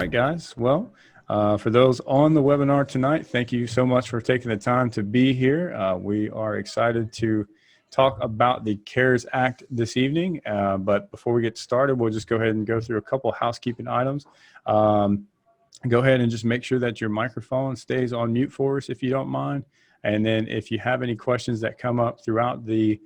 right, guys. Well, for those on the webinar tonight, thank you so much for taking the time to be here. We are excited to talk about the CARES Act this evening. But before we get started, we'll just go ahead and go through a couple housekeeping items. Go ahead and just make sure that your microphone stays on mute for us if you don't mind. And then if you have any questions that come up throughout the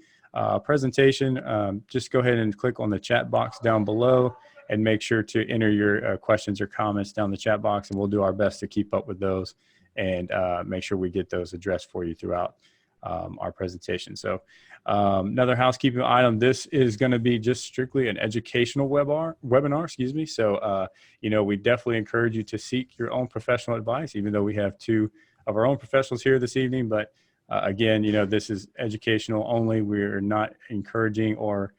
presentation, just go ahead and click on the chat box down below and make sure to enter your questions or comments down the chat box, and we'll do our best to keep up with those and make sure we get those addressed for you throughout our presentation. So another housekeeping item, this is going to be just strictly an educational webinar, excuse me. So, you know, we definitely encourage you to seek your own professional advice, even though we have two of our own professionals here this evening. But again, you know, this is educational only. We're not encouraging or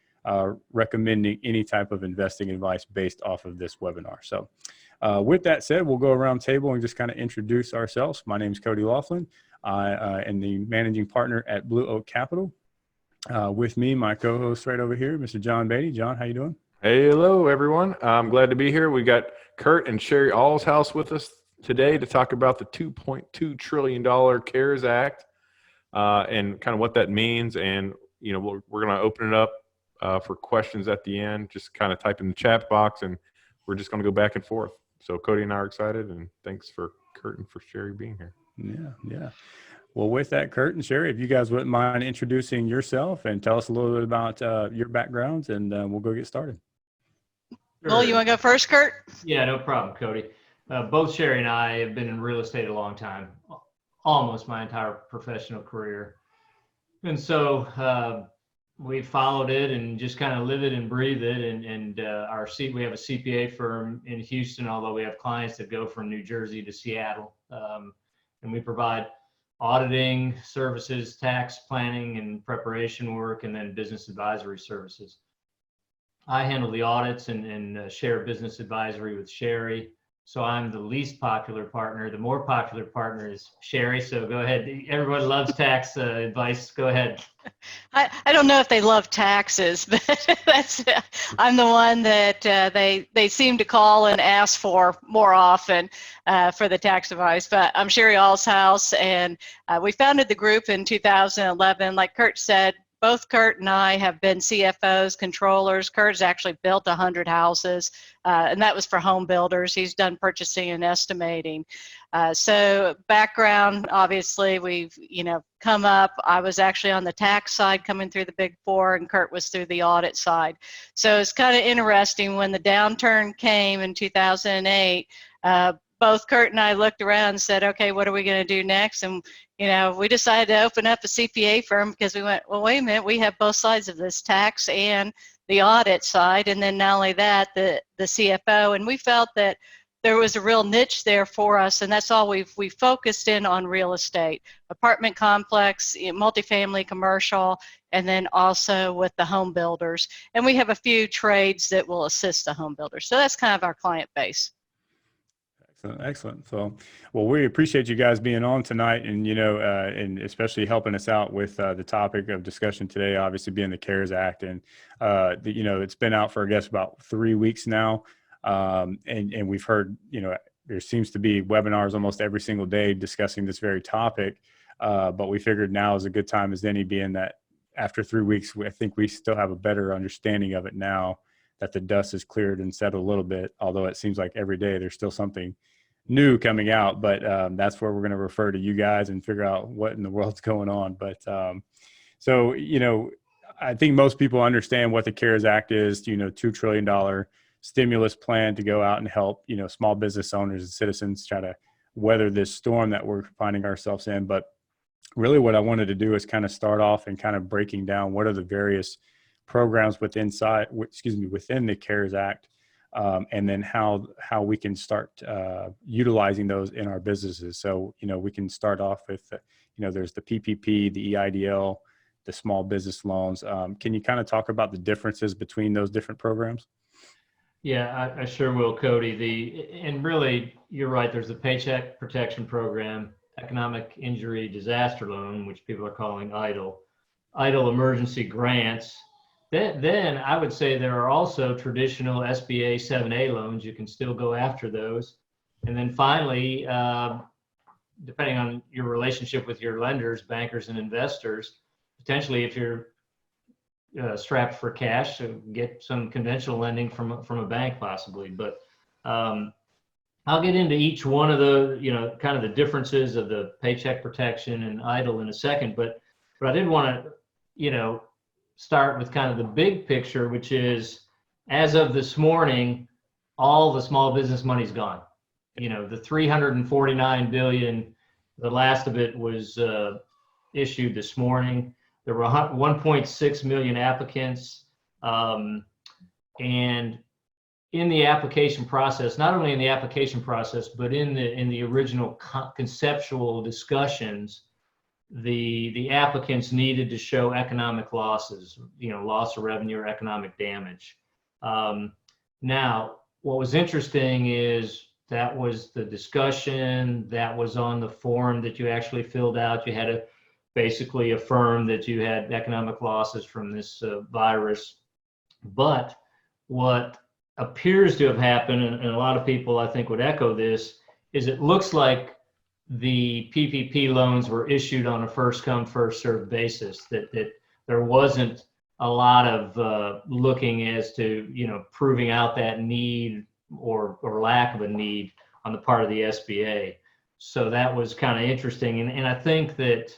recommending any type of investing advice based off of this webinar. So with that said, we'll go around table and just kind of introduce ourselves. My name is Cody Laughlin. I am the managing partner at Blue Oak Capital. With me, my co-host right over here, Mr. John Beatty. John, how you doing? Hey, hello, everyone. I'm glad to be here. We got Kurt and Sheri Allshouse with us today to talk about the $2.2 trillion CARES Act and kind of what that means. And, you know, we're going to open it up for questions at the end. Just kind of type in the chat box, and we're just going to go back and forth. So Cody and I are excited, and thanks for Kurt and for Sheri being here. Yeah. Well, with that, Kurt and Sheri, if you guys wouldn't mind introducing yourself and tell us a little bit about your backgrounds, and we'll go get started. Sure. Well, you want to go first, Kurt? Yeah, no problem, Cody. Both Sheri and I have been in real estate a long time, almost my entire professional career. And so we followed it and just kind of live it and breathe it. And we have a CPA firm in Houston, although we have clients that go from New Jersey to Seattle. And we provide auditing services, tax planning and preparation work, and then business advisory services. I handle the audits and share business advisory with Sheri. So I'm the least popular partner. The more popular partner is Sheri. So go ahead. Everyone loves tax advice. Go ahead. I don't know if they love taxes, but I'm the one that they seem to call and ask for more often for the tax advice. But I'm Sheri Allshouse, and we founded the group in 2011. Like Kurt said, both Kurt and I have been CFOs, controllers. Kurt's actually built 100 houses, and that was for home builders. He's done purchasing and estimating. So background, obviously, we've come up. I was actually on the tax side coming through the Big Four, and Kurt was through the audit side. So it's kind of interesting when the downturn came in 2008. Both Kurt and I looked around and said, okay, what are we going to do next? And, we decided to open up a CPA firm because we went, well, wait a minute, we have both sides of this, tax and the audit side. And then not only that, the CFO. And we felt that there was a real niche there for us. And that's all we focused in on real estate, apartment complex, multifamily, commercial, and then also with the home builders. And we have a few trades that will assist the home builders. So that's kind of our client base. Excellent. So, well, we appreciate you guys being on tonight, and and especially helping us out with the topic of discussion today. Obviously, being the CARES Act, and it's been out for I guess about 3 weeks now, and we've heard there seems to be webinars almost every single day discussing this very topic. But we figured now is a good time as any, being that after 3 weeks, I think we still have a better understanding of it now that the dust has cleared and settled a little bit. Although it seems like every day there's still something new coming out, but that's where we're going to refer to you guys and figure out what in the world's going on. But so I think most people understand what the CARES Act is. $2 trillion stimulus plan to go out and help small business owners and citizens try to weather this storm that we're finding ourselves in. But really what I wanted to do is kind of start off and kind of breaking down what are the various programs within the CARES Act. And then how we can start utilizing those in our businesses. So, we can start off with, there's the PPP, the EIDL, the small business loans. Can you kind of talk about the differences between those different programs? Yeah, I sure will, Cody. And really, you're right. There's the Paycheck Protection Program, Economic Injury Disaster Loan, which people are calling EIDL, EIDL emergency grants. Then I would say there are also traditional SBA 7A loans. You can still go after those. And then finally, depending on your relationship with your lenders, bankers, and investors, potentially if you're strapped for cash, so get some conventional lending from a bank possibly. But I'll get into each one of the, kind of the differences of the Paycheck Protection and EIDL in a second. But I did want to, start with kind of the big picture, which is, as of this morning, all the small business money's gone. The 349 billion, the last of it was issued this morning. There were 1.6 million applicants, and in the application process, not only in the application process, but in the original conceptual discussions, the applicants needed to show economic losses, loss of revenue or economic damage. Now, what was interesting is that was the discussion that was on the form that you actually filled out. You had to basically affirm that you had economic losses from this virus. But what appears to have happened, and a lot of people I think would echo this, is it looks like the PPP loans were issued on a first come, first served basis, that there wasn't a lot of looking as to, proving out that need or lack of a need on the part of the SBA. So that was kind of interesting. And I think that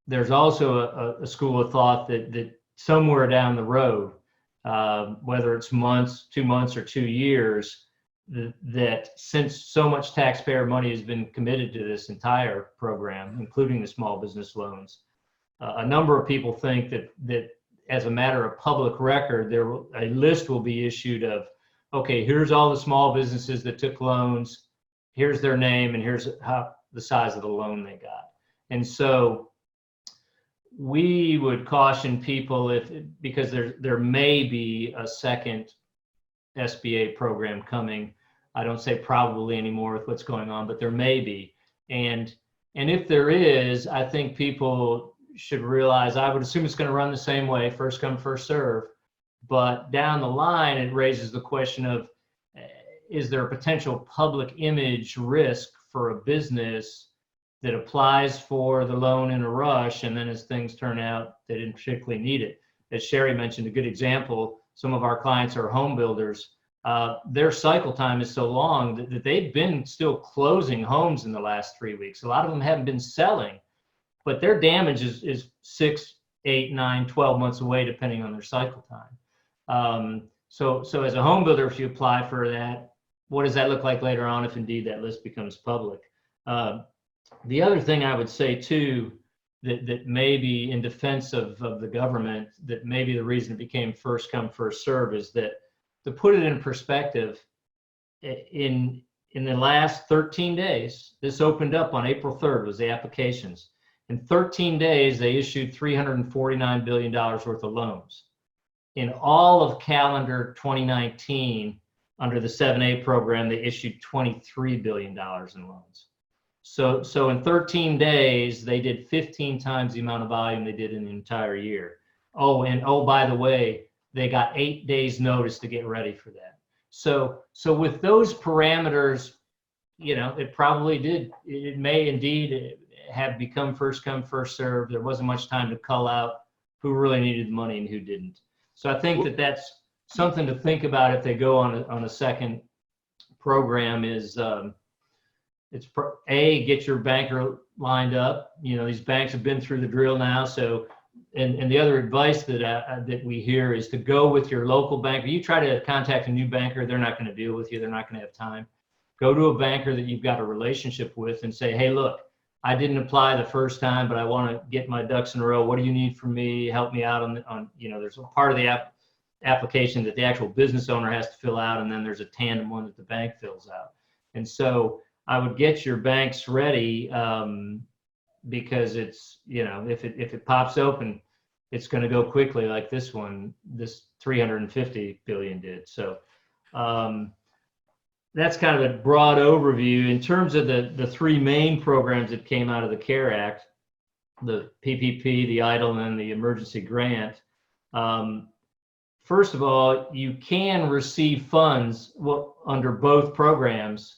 there's also a school of thought that somewhere down the road, whether it's months, 2 months, or 2 years, that since so much taxpayer money has been committed to this entire program, including the small business loans, a number of people think that as a matter of public record, a list will be issued of, okay, here's all the small businesses that took loans, here's their name, and here's the size of the loan they got. And so we would caution people, because there may be a second SBA program coming. I don't say probably anymore with what's going on, but there may be. And if there is, I think people should realize, I would assume it's going to run the same way, first come, first serve. But down the line, it raises the question of, is there a potential public image risk for a business that applies for the loan in a rush, and then as things turn out, they didn't particularly need it? As Sheri mentioned, a good example, some of our clients are home builders. Their cycle time is so long that they've been still closing homes in the last 3 weeks. A lot of them haven't been selling, but their damage is 6, 8, 9, 12 months away, depending on their cycle time. So as a home builder, if you apply for that, what does that look like later on if indeed that list becomes public? The other thing I would say too, that maybe in defense of the government, that maybe the reason it became first come, first serve, is that, to put it in perspective, in the last 13 days, this opened up on April 3rd, was the applications. In 13 days, they issued $349 billion worth of loans. In all of calendar 2019, under the 7A program, they issued $23 billion in loans. So in 13 days, they did 15 times the amount of volume they did in the entire year. Oh, by the way, they got 8 days notice to get ready for that. So with those parameters, it probably did. It may indeed have become first come, first serve. There wasn't much time to cull out who really needed the money and who didn't. So I think that's something to think about if they go on a second program. Is get your banker lined up. These banks have been through the drill now. So, and the other advice that we hear is to go with your local banker. You try to contact a new banker, they're not going to deal with you. They're not going to have time. Go to a banker that you've got a relationship with and say, hey, look, I didn't apply the first time, but I want to get my ducks in a row. What do you need from me? Help me out on there's a part of the application that the actual business owner has to fill out, and then there's a tandem one that the bank fills out. And so I would get your banks ready, because it's, if it pops open, it's going to go quickly, like this 350 billion did. So that's kind of a broad overview. In terms of the three main programs that came out of the CARE Act, the PPP, the EIDL, and the emergency grant, First of all, you can receive funds under both programs,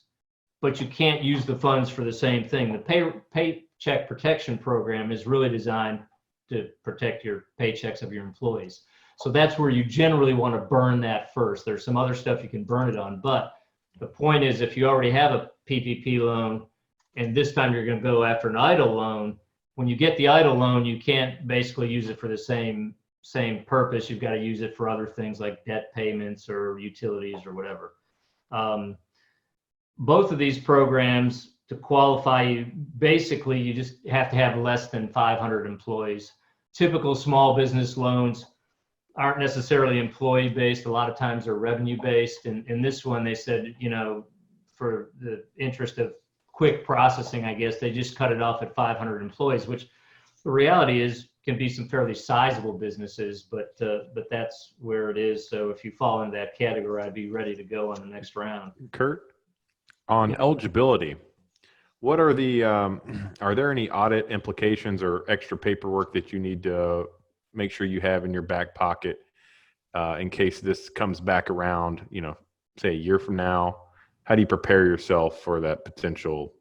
but you can't use the funds for the same thing. The Paycheck Protection Program is really designed to protect your paychecks of your employees. So that's where you generally want to burn that first. There's some other stuff you can burn it on, but the point is, if you already have a PPP loan and this time you're going to go after an EIDL loan, when you get the EIDL loan, you can't basically use it for the same purpose. You've got to use it for other things like debt payments or utilities or whatever. Both of these programs, to qualify, you just have to have less than 500 employees. Typical small business loans aren't necessarily employee based. A lot of times they're revenue based. And in this one, they said, for the interest of quick processing, I guess, they just cut it off at 500 employees, which the reality is can be some fairly sizable businesses, but that's where it is. So if you fall into that category, I'd be ready to go on the next round. Kurt, on eligibility, what are are there any audit implications or extra paperwork that you need to make sure you have in your back pocket in case this comes back around, say a year from now? How do you prepare yourself for that potential,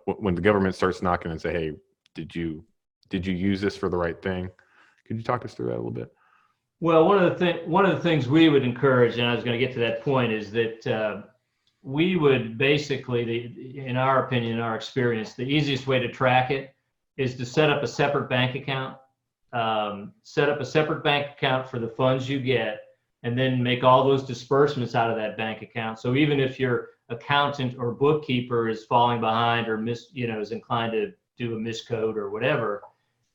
when the government starts knocking and say, hey, did you use this for the right thing? Could you talk us through that a little bit? Well, one of the things we would encourage, and I was going to get to that point, is that we would basically, in our opinion, in our experience, the easiest way to track it is to set up a separate bank account. Set up a separate bank account for the funds you get, and then make all those disbursements out of that bank account. So even if your accountant or bookkeeper is falling behind or is inclined to do a miscode or whatever,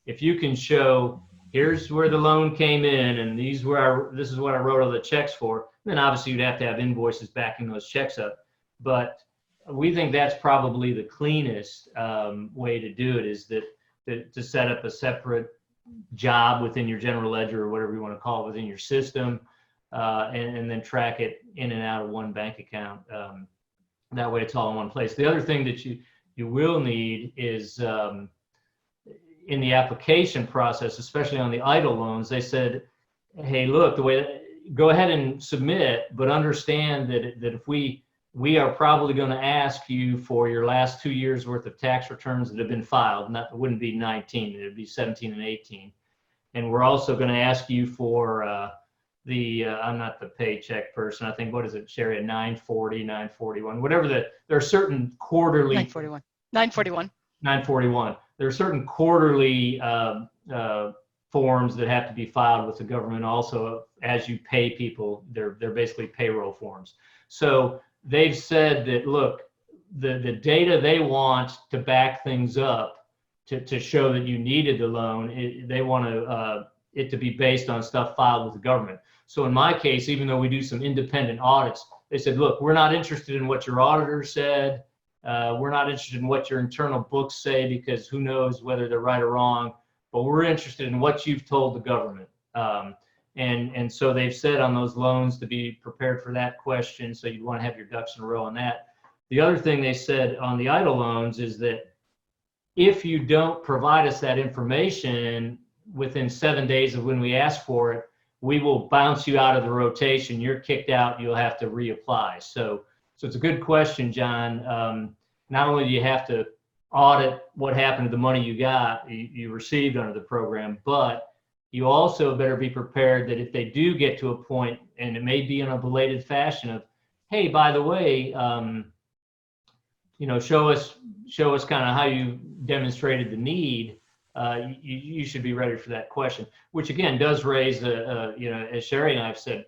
if you can show, here's where the loan came in and this is what I wrote all the checks for, then obviously you'd have to have invoices backing those checks up. But we think that's probably the cleanest way to do it, is to set up a separate job within your general ledger or whatever you want to call it within your system, and then track it in and out of one bank account. That way it's all in one place. The other thing that you will need is in the application process, especially on the EIDL loans, they said, hey, look, go ahead and submit, but understand that if we are probably going to ask you for your last 2 years worth of tax returns that have been filed. It wouldn't be 19, it would be 17 and 18. And we're also going to ask you for I'm not the paycheck person. I think, what is it, Sheri, at 940, 941, whatever there are certain quarterly. 941. There are certain quarterly forms that have to be filed with the government also as you pay people. They're basically payroll forms. So they've said that, look, the data they want to back things up to show that you needed the loan, they want it to be based on stuff filed with the government. So in my case, even though we do some independent audits, they said, look, we're not interested in what your auditor said. We're not interested in what your internal books say, because who knows whether they're right or wrong, but we're interested in what you've told the government. And so they've said on those loans to be prepared for that question. So you want to have your ducks in a row on that. The other thing they said on the EIDL loans is that if you don't provide us that information within 7 days of when we ask for it, we will bounce you out of the rotation. You're kicked out. You'll have to reapply. So it's a good question, John. Not only do you have to audit what happened to the money you received under the program, but you also better be prepared that if they do get to a point, and it may be in a belated fashion of, hey, by the way, show us kind of how you demonstrated the need. You should be ready for that question, which again does raise, as Sheri and I have said.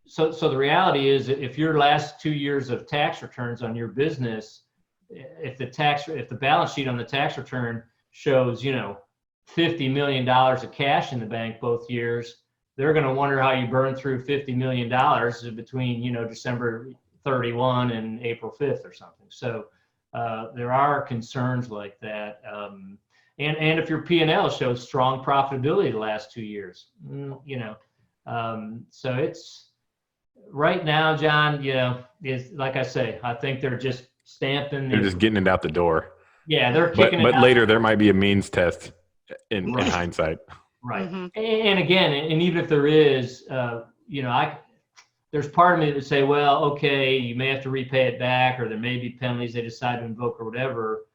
So the reality is, if your last 2 years of tax returns on your business, if the balance sheet on the tax return shows, $50 million of cash in the bank both years, they're going to wonder how you burn through $50 million between, December 31 and April 5th or something. So there are concerns like that. And if your P&L shows strong profitability the last 2 years, so it's right now, John, is like I say, I think they're just stamping. They're just getting it out the door. Yeah, they're kicking it out. But later there might be a means test in hindsight. Right. Mhm. And again, and even if there is, there's part of me that would say, well, okay, you may have to repay it back, or there may be penalties they decide to invoke or whatever.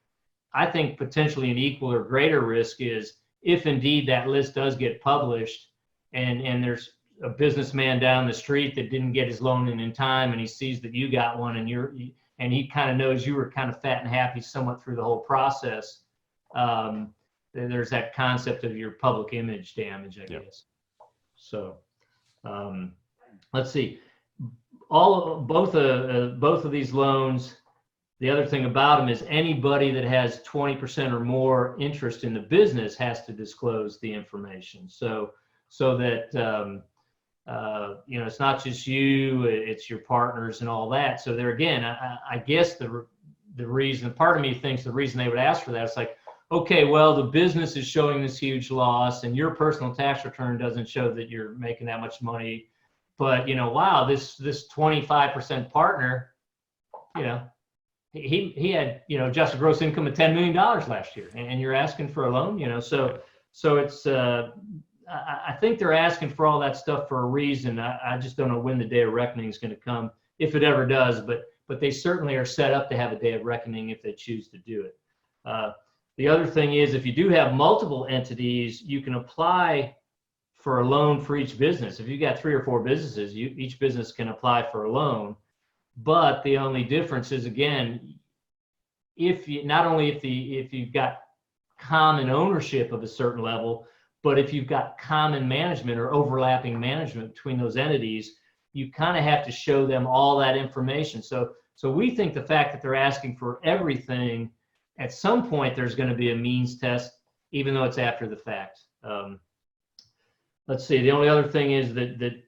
I think potentially an equal or greater risk is if indeed that list does get published and there's a businessman down the street that didn't get his loan in time, and he sees that you got one, and he kind of knows you were kind of fat and happy somewhat through the whole process. There's that concept of your public image damage, I guess. So let's see. Both of these loans, the other thing about them is anybody that has 20% or more interest in the business has to disclose the information. So that it's not just you, it's your partners and all that. So there again, I guess the reason, part of me thinks the reason they would ask for that is like, okay, well, the business is showing this huge loss and your personal tax return doesn't show that you're making that much money. But, wow, this 25% partner, he had, adjusted gross income of $10 million last year, and you're asking for a loan, so it's, I think they're asking for all that stuff for a reason. I just don't know when the day of reckoning is going to come, if it ever does, but they certainly are set up to have a day of reckoning if they choose to do it. The other thing is, if you do have multiple entities, you can apply for a loan for each business. If you've got 3 or 4 businesses, each business can apply for a loan. But the only difference is, again, if you've got common ownership of a certain level, but if you've got common management or overlapping management between those entities, you kind of have to show them all that information. So we think the fact that they're asking for everything, at some point there's going to be a means test, even though it's after the fact. Let's see. The only other thing is that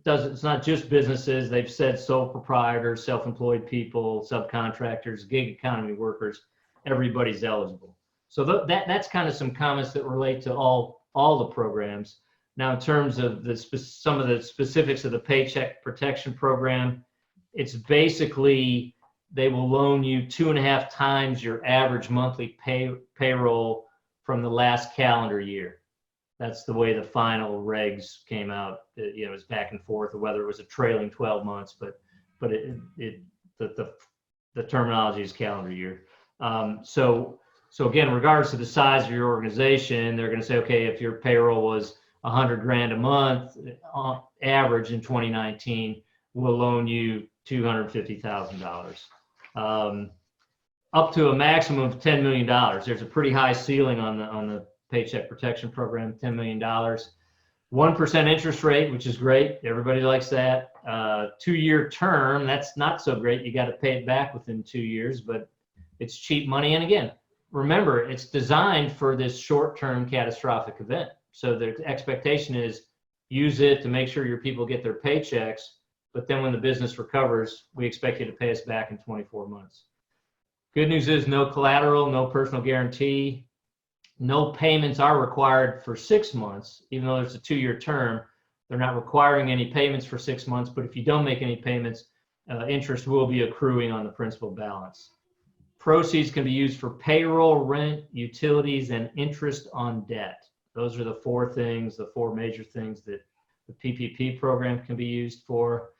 it's not just businesses. They've said sole proprietors, self-employed people, subcontractors, gig economy workers. Everybody's eligible. So that's kind of some comments that relate to all the programs. Now, in terms of some of the specifics of the Paycheck Protection Program, it's basically they will loan you 2.5 times your average monthly payroll from the last calendar year. That's the way the final regs came out. It was back and forth, or whether it was a trailing 12 months, but the terminology is calendar year. So again, regardless of the size of your organization, they're going to say, okay, if your payroll was $100,000 a month on average in 2019, we'll loan you $250,000, up to a maximum of $10 million. There's a pretty high ceiling on the Paycheck Protection Program, $10 million. 1% interest rate, which is great. Everybody likes that. 2-year term, that's not so great. You got to pay it back within 2 years, but it's cheap money. And again, remember, it's designed for this short-term catastrophic event. So the expectation is use it to make sure your people get their paychecks, but then when the business recovers, we expect you to pay us back in 24 months. Good news is no collateral, no personal guarantee. No payments are required for 6 months, even though it's a 2-year term. They're not requiring any payments for 6 months, but if you don't make any payments, interest will be accruing on the principal balance. Proceeds can be used for payroll, rent, utilities, and interest on debt. Those are the 4 major things that the PPP program can be used for.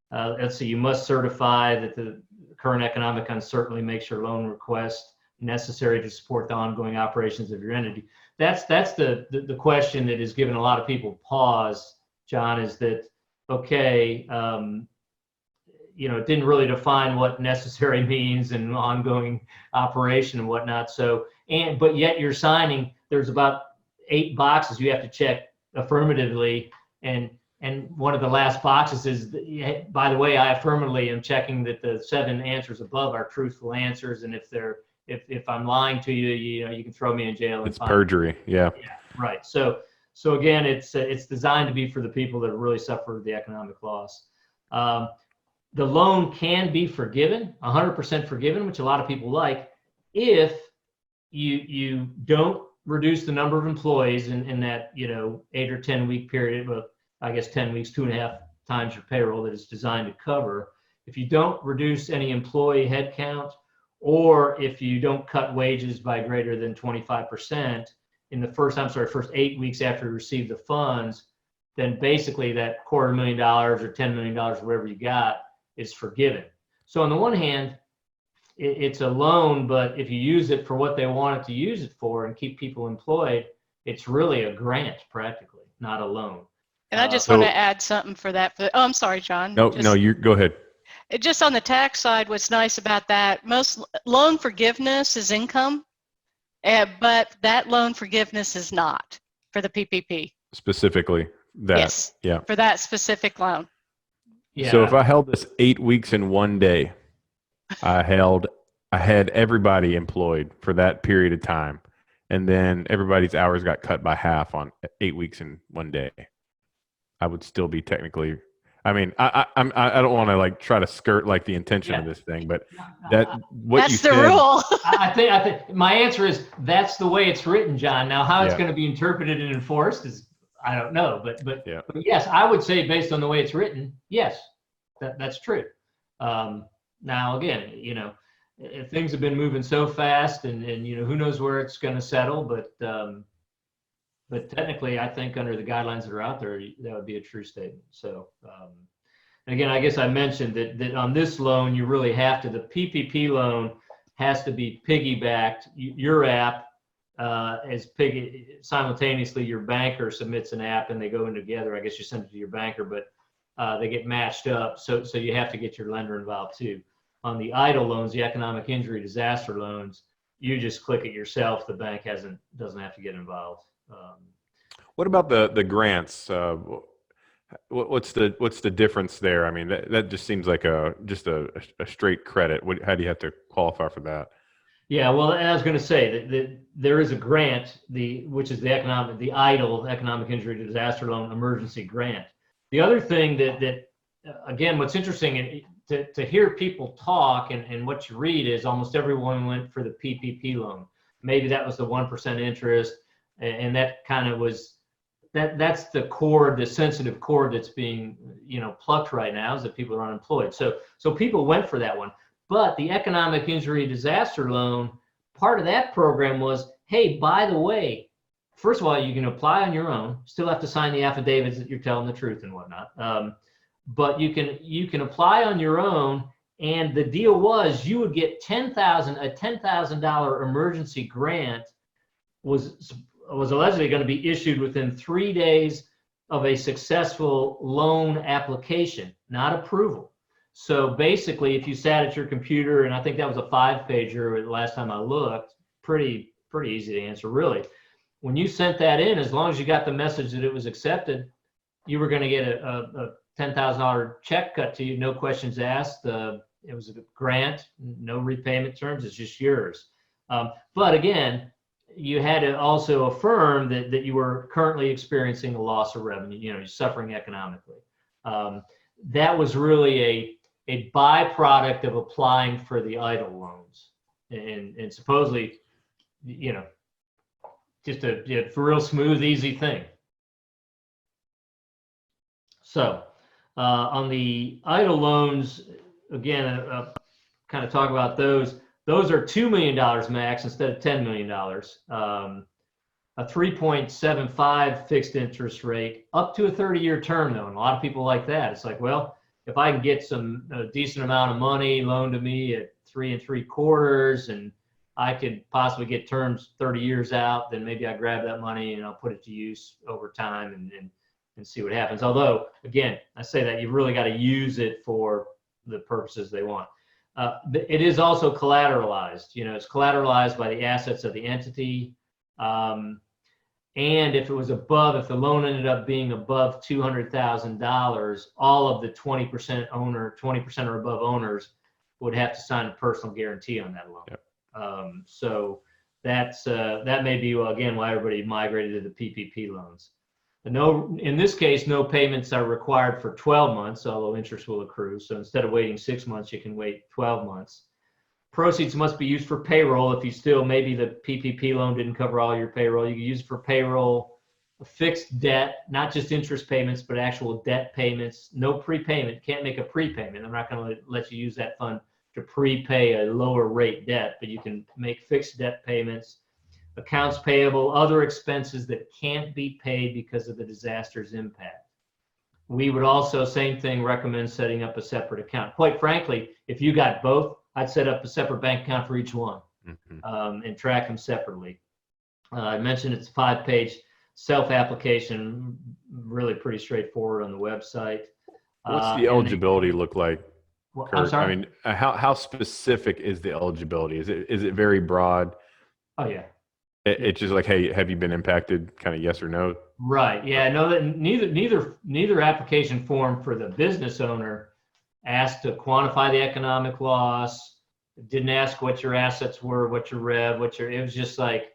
Let's see, you must certify that the current economic uncertainty makes your loan request necessary to support the ongoing operations of your entity. That's the question that has given a lot of people pause, John, is that, okay, it didn't really define what necessary means and ongoing operation and whatnot. But yet you're signing, there's about 8 boxes you have to check affirmatively. And one of the last boxes is, by the way, I affirmatively am checking that the 7 answers above are truthful answers. And if I'm lying to you, you can throw me in jail. It's perjury. Yeah. Right. So again, it's designed to be for the people that really suffered the economic loss. The loan can be forgiven, 100% forgiven, which a lot of people like, if you don't reduce the number of employees in that 8 or 10 week period. But I guess 10 weeks, 2.5 times your payroll that it's designed to cover. If you don't reduce any employee headcount, or if you don't cut wages by greater than 25%, in the first 8 weeks after you receive the funds, then basically that $250,000 or $10 million, whatever you got, is forgiven. So on the one hand, it's a loan, but if you use it for what they want it to use it for and keep people employed, it's really a grant practically, not a loan. And I just So- want to add something for that. Oh, I'm sorry, John. No, Just- no, you go ahead. Just on the tax side, what's nice about that, most loan forgiveness is income, but that loan forgiveness is not for the PPP. Specifically that. Yes, Yeah. for that specific loan. Yeah. So if I held this 8 weeks in one day, I had everybody employed for that period of time, and then everybody's hours got cut by half on 8 weeks in one day, I would still be technically. I mean, I don't want to like try to skirt like the intention of this thing, but that what you That's the said, rule. I think my answer is that's the way it's written, John. Now, how it's Yeah. going to be interpreted and enforced is I don't know, but Yeah. but yes, I would say based on the way it's written, yes, that's true. Now, again, if things have been moving so fast, and who knows where it's going to settle, but technically, I think under the guidelines that are out there, that would be a true statement. So. And again, I guess I mentioned that on this loan, you really have to, the PPP loan has to be piggybacked. Your app simultaneously your banker submits an app and they go in together. I guess you send it to your banker, but they get matched up. So you have to get your lender involved too. On the EIDL loans, the economic injury disaster loans, you just click it yourself. The bank doesn't have to get involved. What about the grants? What's the difference there? I mean, that just seems like just a straight credit. How do you have to qualify for that? Yeah, well, I was going to say that there is a grant, which is the EIDL, Economic Injury to Disaster Loan Emergency Grant. The other thing that again, what's interesting to hear people talk and what you read is almost everyone went for the PPP loan. Maybe that was the 1% interest, and that kind of was. That's the cord, the sensitive cord that's being, plucked right now is that people are unemployed. So people went for that one. But the economic injury disaster loan, part of that program was, hey, by the way, first of all, you can apply on your own, still have to sign the affidavits that you're telling the truth and whatnot. But you can apply on your own. And the deal was you would get a $10,000 emergency grant was allegedly going to be issued within 3 days of a successful loan application, not approval. So basically, if you sat at your computer, and I think that was a 5-pager the last time I looked, pretty easy to answer, really. When you sent that in, as long as you got the message that it was accepted, you were going to get a $10,000 check cut to you, no questions asked. It was a grant, no repayment terms, it's just yours. But again, you had to also affirm that you were currently experiencing a loss of revenue, you're suffering economically. That was really a byproduct of applying for the EIDL loans. And supposedly, just a real smooth, easy thing. So on the EIDL loans, again, kind of talk about those. Those are $2 million max instead of $10 million. A 3.75 fixed interest rate up to a 30-year term, though. And a lot of people like that. It's like, well, if I can get a decent amount of money loaned to me at 3 3/4, and I could possibly get terms 30 years out, then maybe I grab that money and I'll put it to use over time and see what happens. Although, again, I say that you've really got to use it for the purposes they want. It is also collateralized. It's collateralized by the assets of the entity. And if it was if the loan ended up being above $200,000, all of the 20% or above owners would have to sign a personal guarantee on that loan. Yep. So that may be, again, why everybody migrated to the PPP loans. In this case, no payments are required for 12 months, although interest will accrue. So instead of waiting 6 months, you can wait 12 months. Proceeds must be used for payroll. If maybe the PPP loan didn't cover all your payroll, you can use it for payroll, fixed debt, not just interest payments, but actual debt payments. No prepayment. Can't make a prepayment. I'm not going to let you use that fund to prepay a lower rate debt, but you can make fixed debt payments. accounts payable, other expenses that can't be paid because of the disaster's impact. We would also, same thing, recommend setting up a separate account. Quite frankly, if you got both, I'd set up a separate bank account for each one, and track them separately. I mentioned it's a 5-page self-application, really pretty straightforward on the website. What's the eligibility look like, Well, Kurt? I'm sorry? I mean, how specific is the eligibility? Is it very broad? Oh, yeah. It's just like, hey, have you been impacted? Kind of yes or no. Right. Yeah. No, that neither application form for the business owner asked to quantify the economic loss. Didn't ask what your assets were, what your rev, it was just like,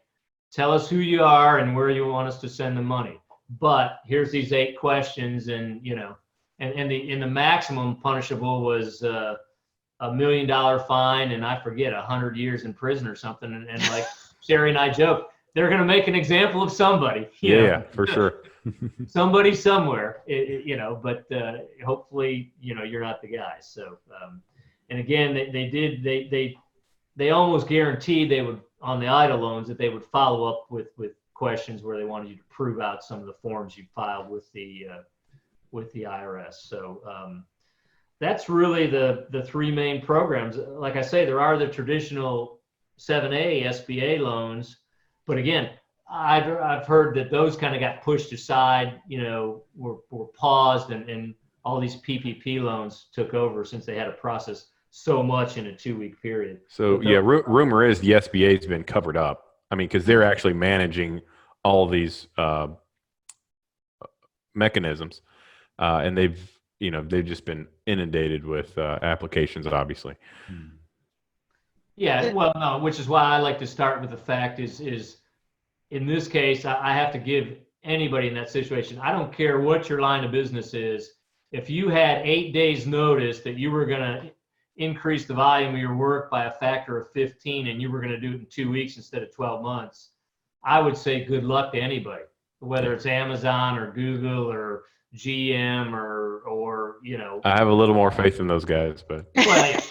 tell us who you are and where you want us to send the money. But here's these 8 questions, and the maximum punishable was $1 million fine, and I forget 100 years in prison or something. And like Sheri and I joke, they're going to make an example of somebody. You know? Yeah, for sure. Somebody somewhere, but hopefully, you're not the guy. So, and again, they almost guaranteed they would, on the IDA loans, that they would follow up with questions where they wanted you to prove out some of the forms you filed with the IRS. So that's really the 3 main programs. Like I say, there are the traditional 7A SBA loans, but again, I've heard that those kind of got pushed aside, were paused, and all these PPP loans took over since they had to process so much in a 2-week period. So yeah, rumor is the SBA's been covered up. I mean, because they're actually managing all these mechanisms, and they've just been inundated with applications, obviously. Yeah, well, no, which is why I like to start with the fact is in this case, I have to give anybody in that situation, I don't care what your line of business is, if you had 8 days notice that you were going to increase the volume of your work by a factor of 15 and you were going to do it in 2 weeks instead of 12 months, I would say good luck to anybody, whether it's Amazon or Google or GM or I have a little more faith in those guys, but well,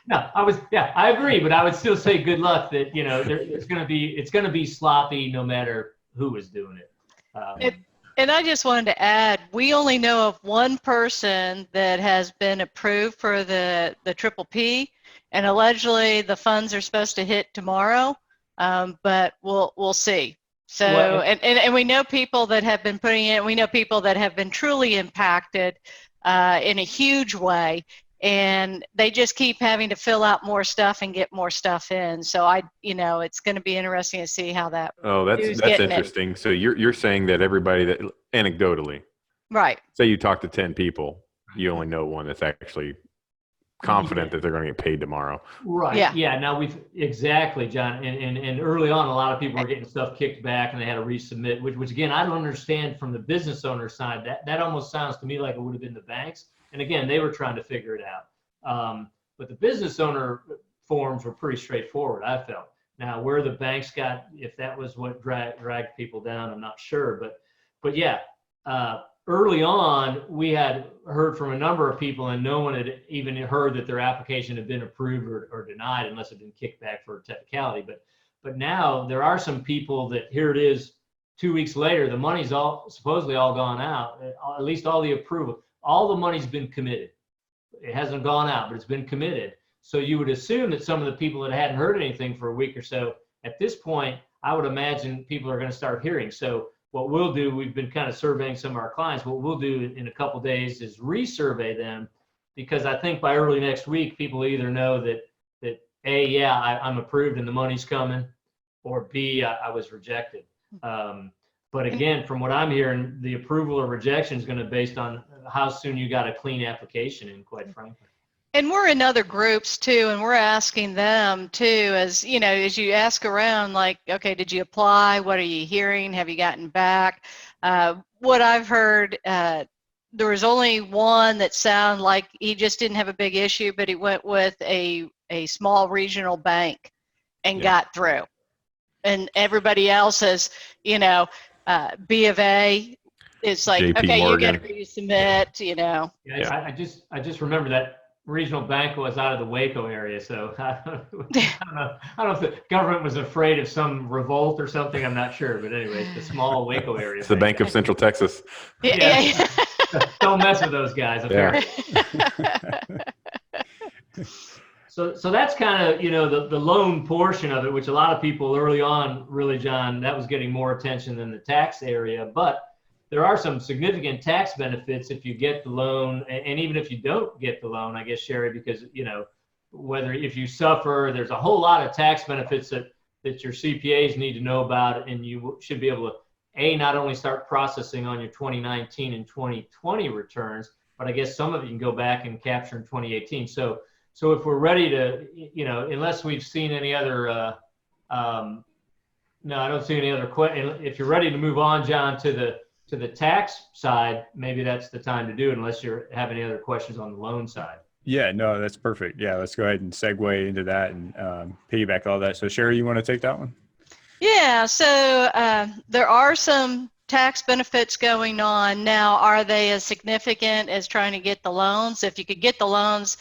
I agree, but I would still say good luck that it's going to be sloppy no matter who is doing it. And I just wanted to add, we only know of one person that has been approved for the triple P, and allegedly the funds are supposed to hit tomorrow, but we'll see. So, Well, and we know people that have been putting in, we know people that have been truly impacted in a huge way, and they just keep having to fill out more stuff and get more stuff in. So it's going to be interesting to see how that. that's interesting. So you're saying that everybody that anecdotally, right? Say you talk to 10 people, you only know one that's actually confident that they're going to get paid tomorrow. Right. Yeah. Now exactly, John. And early on, a lot of people were getting stuff kicked back and they had to resubmit, which again, I don't understand from the business owner side. That almost sounds to me like it would have been the banks. And again, they were trying to figure it out. But the business owner forms were pretty straightforward, I felt. Now, where the banks got, if that was what dragged people down, I'm not sure. But yeah, early on, we had heard from a number of people, and no one had even heard that their application had been approved or denied unless it had been kicked back for a technicality. But now there are some people that here it is 2 weeks later, the money's supposedly all gone out, at least all the approval. All the money's been committed. It hasn't gone out, but it's been committed. So you would assume that some of the people that hadn't heard anything for a week or so, at this point, I would imagine people are going to start hearing. So what we'll do, we've been kind of surveying some of our clients. What we'll do in a couple of days is resurvey them, because I think by early next week, people either know that A, yeah, I'm approved and the money's coming, or B, I was rejected. But again, from what I'm hearing, the approval or rejection is going to be based on how soon you got a clean application in, quite frankly. And we're in other groups too, and we're asking them too, as you ask around, like, okay, did you apply? What are you hearing? Have you gotten back? What I've heard, there was only one that sounded like he just didn't have a big issue, but he went with a small regional bank and got through. And everybody else is, B of A. It's like, JP okay, Morgan. you got to resubmit, Yeah. I just remember that regional bank was out of the Waco area, so I don't know if the government was afraid of some revolt or something. I'm not sure, but anyway, it's a small Waco area. It's the Bank of Central Texas. Yeah. Don't mess with those guys. Apparently. So that's kind of, the loan portion of it, which a lot of people early on, really, John, that was getting more attention than the tax area. But there are some significant tax benefits if you get the loan, and even if you don't get the loan, I guess, Sheri, because, if you suffer, there's a whole lot of tax benefits that your CPAs need to know about, and you should be able to, not only start processing on your 2019 and 2020 returns, but I guess some of it you can go back and capture in 2018. So if we're ready to, unless we've seen any other, no, I don't see any other question. If you're ready to move on, John, to the tax side, maybe that's the time to do it, unless you have any other questions on the loan side. Yeah, no, that's perfect. Yeah, let's go ahead and segue into that and piggyback all that. So Sheri, you want to take that one? Yeah, so there are some tax benefits going on now. Are they as significant as trying to get the loans? If you could get the loans,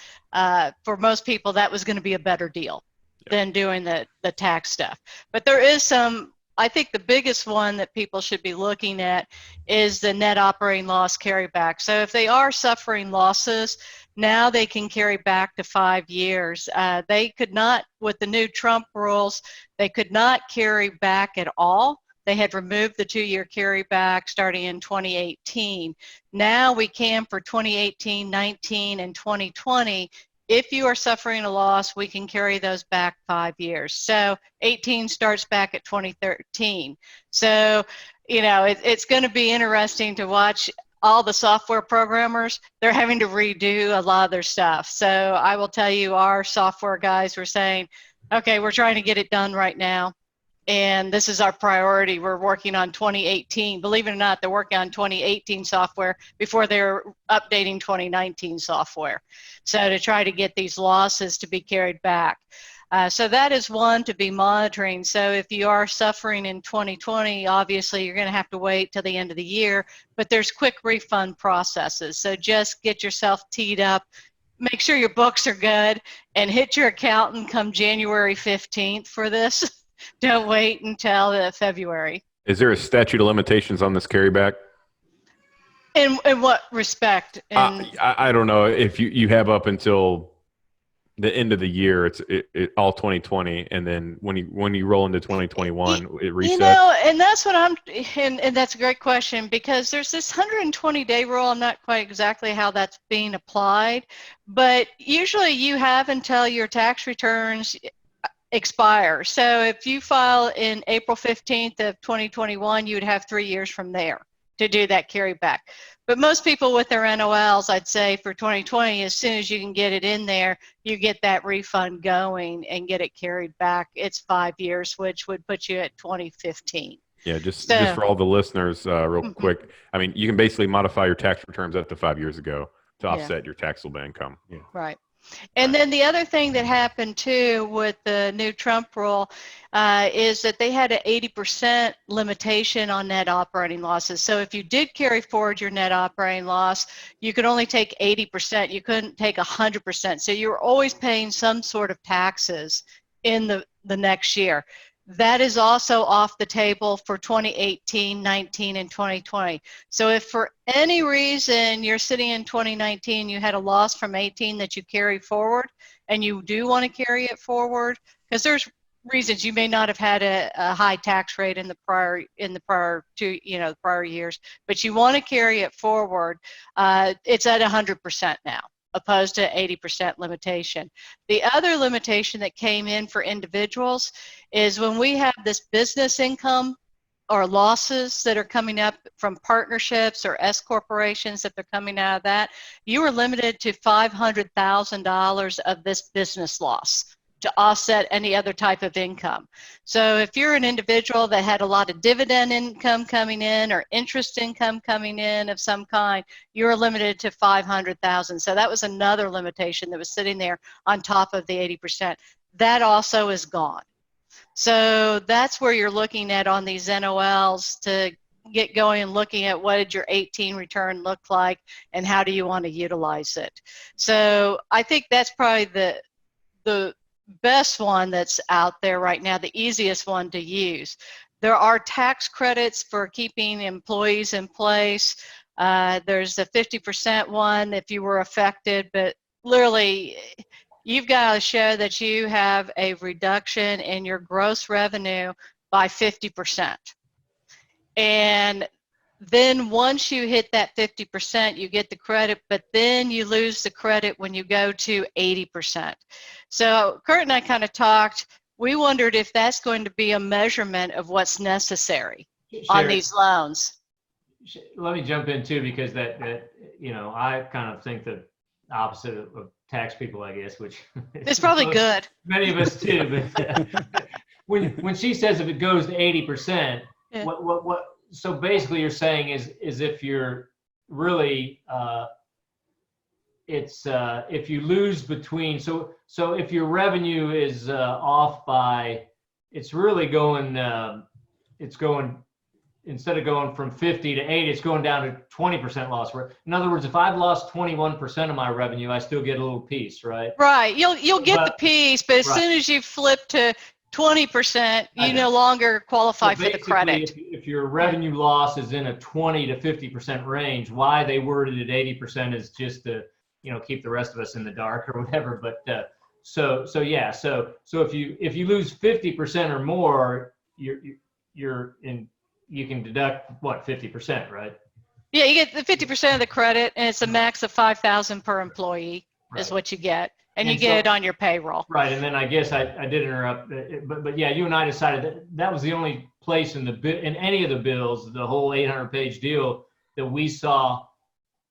for most people, that was going to be a better deal than doing the tax stuff. But there is some, I think the biggest one that people should be looking at is the net operating loss carryback. So if they are suffering losses, now they can carry back to 5 years. They could not, with the new Trump rules, they could not carry back at all. They had removed the 2-year carryback starting in 2018. Now we can for 2018, 19, and 2020. If you are suffering a loss, we can carry those back 5 years. So 18 starts back at 2013. So, it's going to be interesting to watch. All the software programmers, they're having to redo a lot of their stuff. So I will tell you, our software guys were saying, okay, we're trying to get it done right now. And this is our priority. We're working on 2018. Believe it or not, they're working on 2018 software before they're updating 2019 software. So to try to get these losses to be carried back. So that is one to be monitoring. So if you are suffering in 2020, obviously you're going to have to wait till the end of the year, but there's quick refund processes. So just get yourself teed up, make sure your books are good, and hit your accountant come January 15th for this. Don't wait until February. Is there a statute of limitations on this carryback? In what respect? I don't know if you have up until the end of the year, it's all 2020, and then when you roll into 2021, it resets. And that's what and that's a great question, because there's this 120-day rule. I'm not quite exactly how that's being applied, but usually you have until your tax returns expire. So if you file in April 15th of 2021, you would have 3 years from there to do that carryback. But most people with their NOLs, I'd say for 2020, as soon as you can get it in there, you get that refund going and get it carried back. It's 5 years, which would put you at 2015. Yeah, just for all the listeners, real quick. I mean, you can basically modify your tax returns up to 5 years ago to offset your taxable income. Yeah. Right. And then the other thing that happened too with the new Trump rule is that they had an 80% limitation on net operating losses. So if you did carry forward your net operating loss, you could only take 80%. You couldn't take 100%. So you were always paying some sort of taxes in the next year. That is also off the table for 2018, 19, and 2020. So if for any reason you're sitting in 2019, you had a loss from 18 that you carry forward, and you do want to carry it forward, because there's reasons you may not have had a high tax rate in the prior prior years, but you want to carry it forward, it's at 100% now, opposed to 80% limitation. The other limitation that came in for individuals is when we have this business income or losses that are coming up from partnerships or S corporations that they're coming out of that, you are limited to $500,000 of this business loss to offset any other type of income. So if you're an individual that had a lot of dividend income coming in or interest income coming in of some kind, you're limited to $500,000. So that was another limitation that was sitting there on top of the 80%. That also is gone. So that's where you're looking at on these NOLs to get going and looking at what did your 18 return look like and how do you want to utilize it. So I think that's probably the best one that's out there right now, the easiest one to use. There are tax credits for keeping employees in place. There's a 50% one if you were affected, but literally you've got to show that you have a reduction in your gross revenue by 50%. And then once you hit that 50%, you get the credit, but then you lose the credit when you go to 80%. So Kurt and I kind of talked, we wondered if that's going to be a measurement of what's necessary on Sheri, these loans. let me jump in too, because that I kind of think the opposite of tax people, I guess, which It's probably good. Many of us too, but when she says if it goes to 80%, Yeah. what so basically you're saying is if you're really if you lose between, so if your revenue is off by, it's really going instead of going from 50 to 80, it's going down to 20% loss. In other words, if I've lost 21% of my revenue, I still get a little piece, right? Right. You'll get the piece, but as soon as you flip to 20%, you no longer qualify for the credit. If your revenue loss is in a 20 to 50% range, why they worded it 80% is just to keep the rest of us in the dark or whatever. But so if you lose 50% or more, you can deduct what, 50%, right? Yeah, you get the 50% of the credit, and it's a max of $5,000 per employee is what you get, and you get it on your payroll. Right, and then I guess I did interrupt, but yeah, you and I decided that was the only place in any of the bills, the whole 800-page deal, that we saw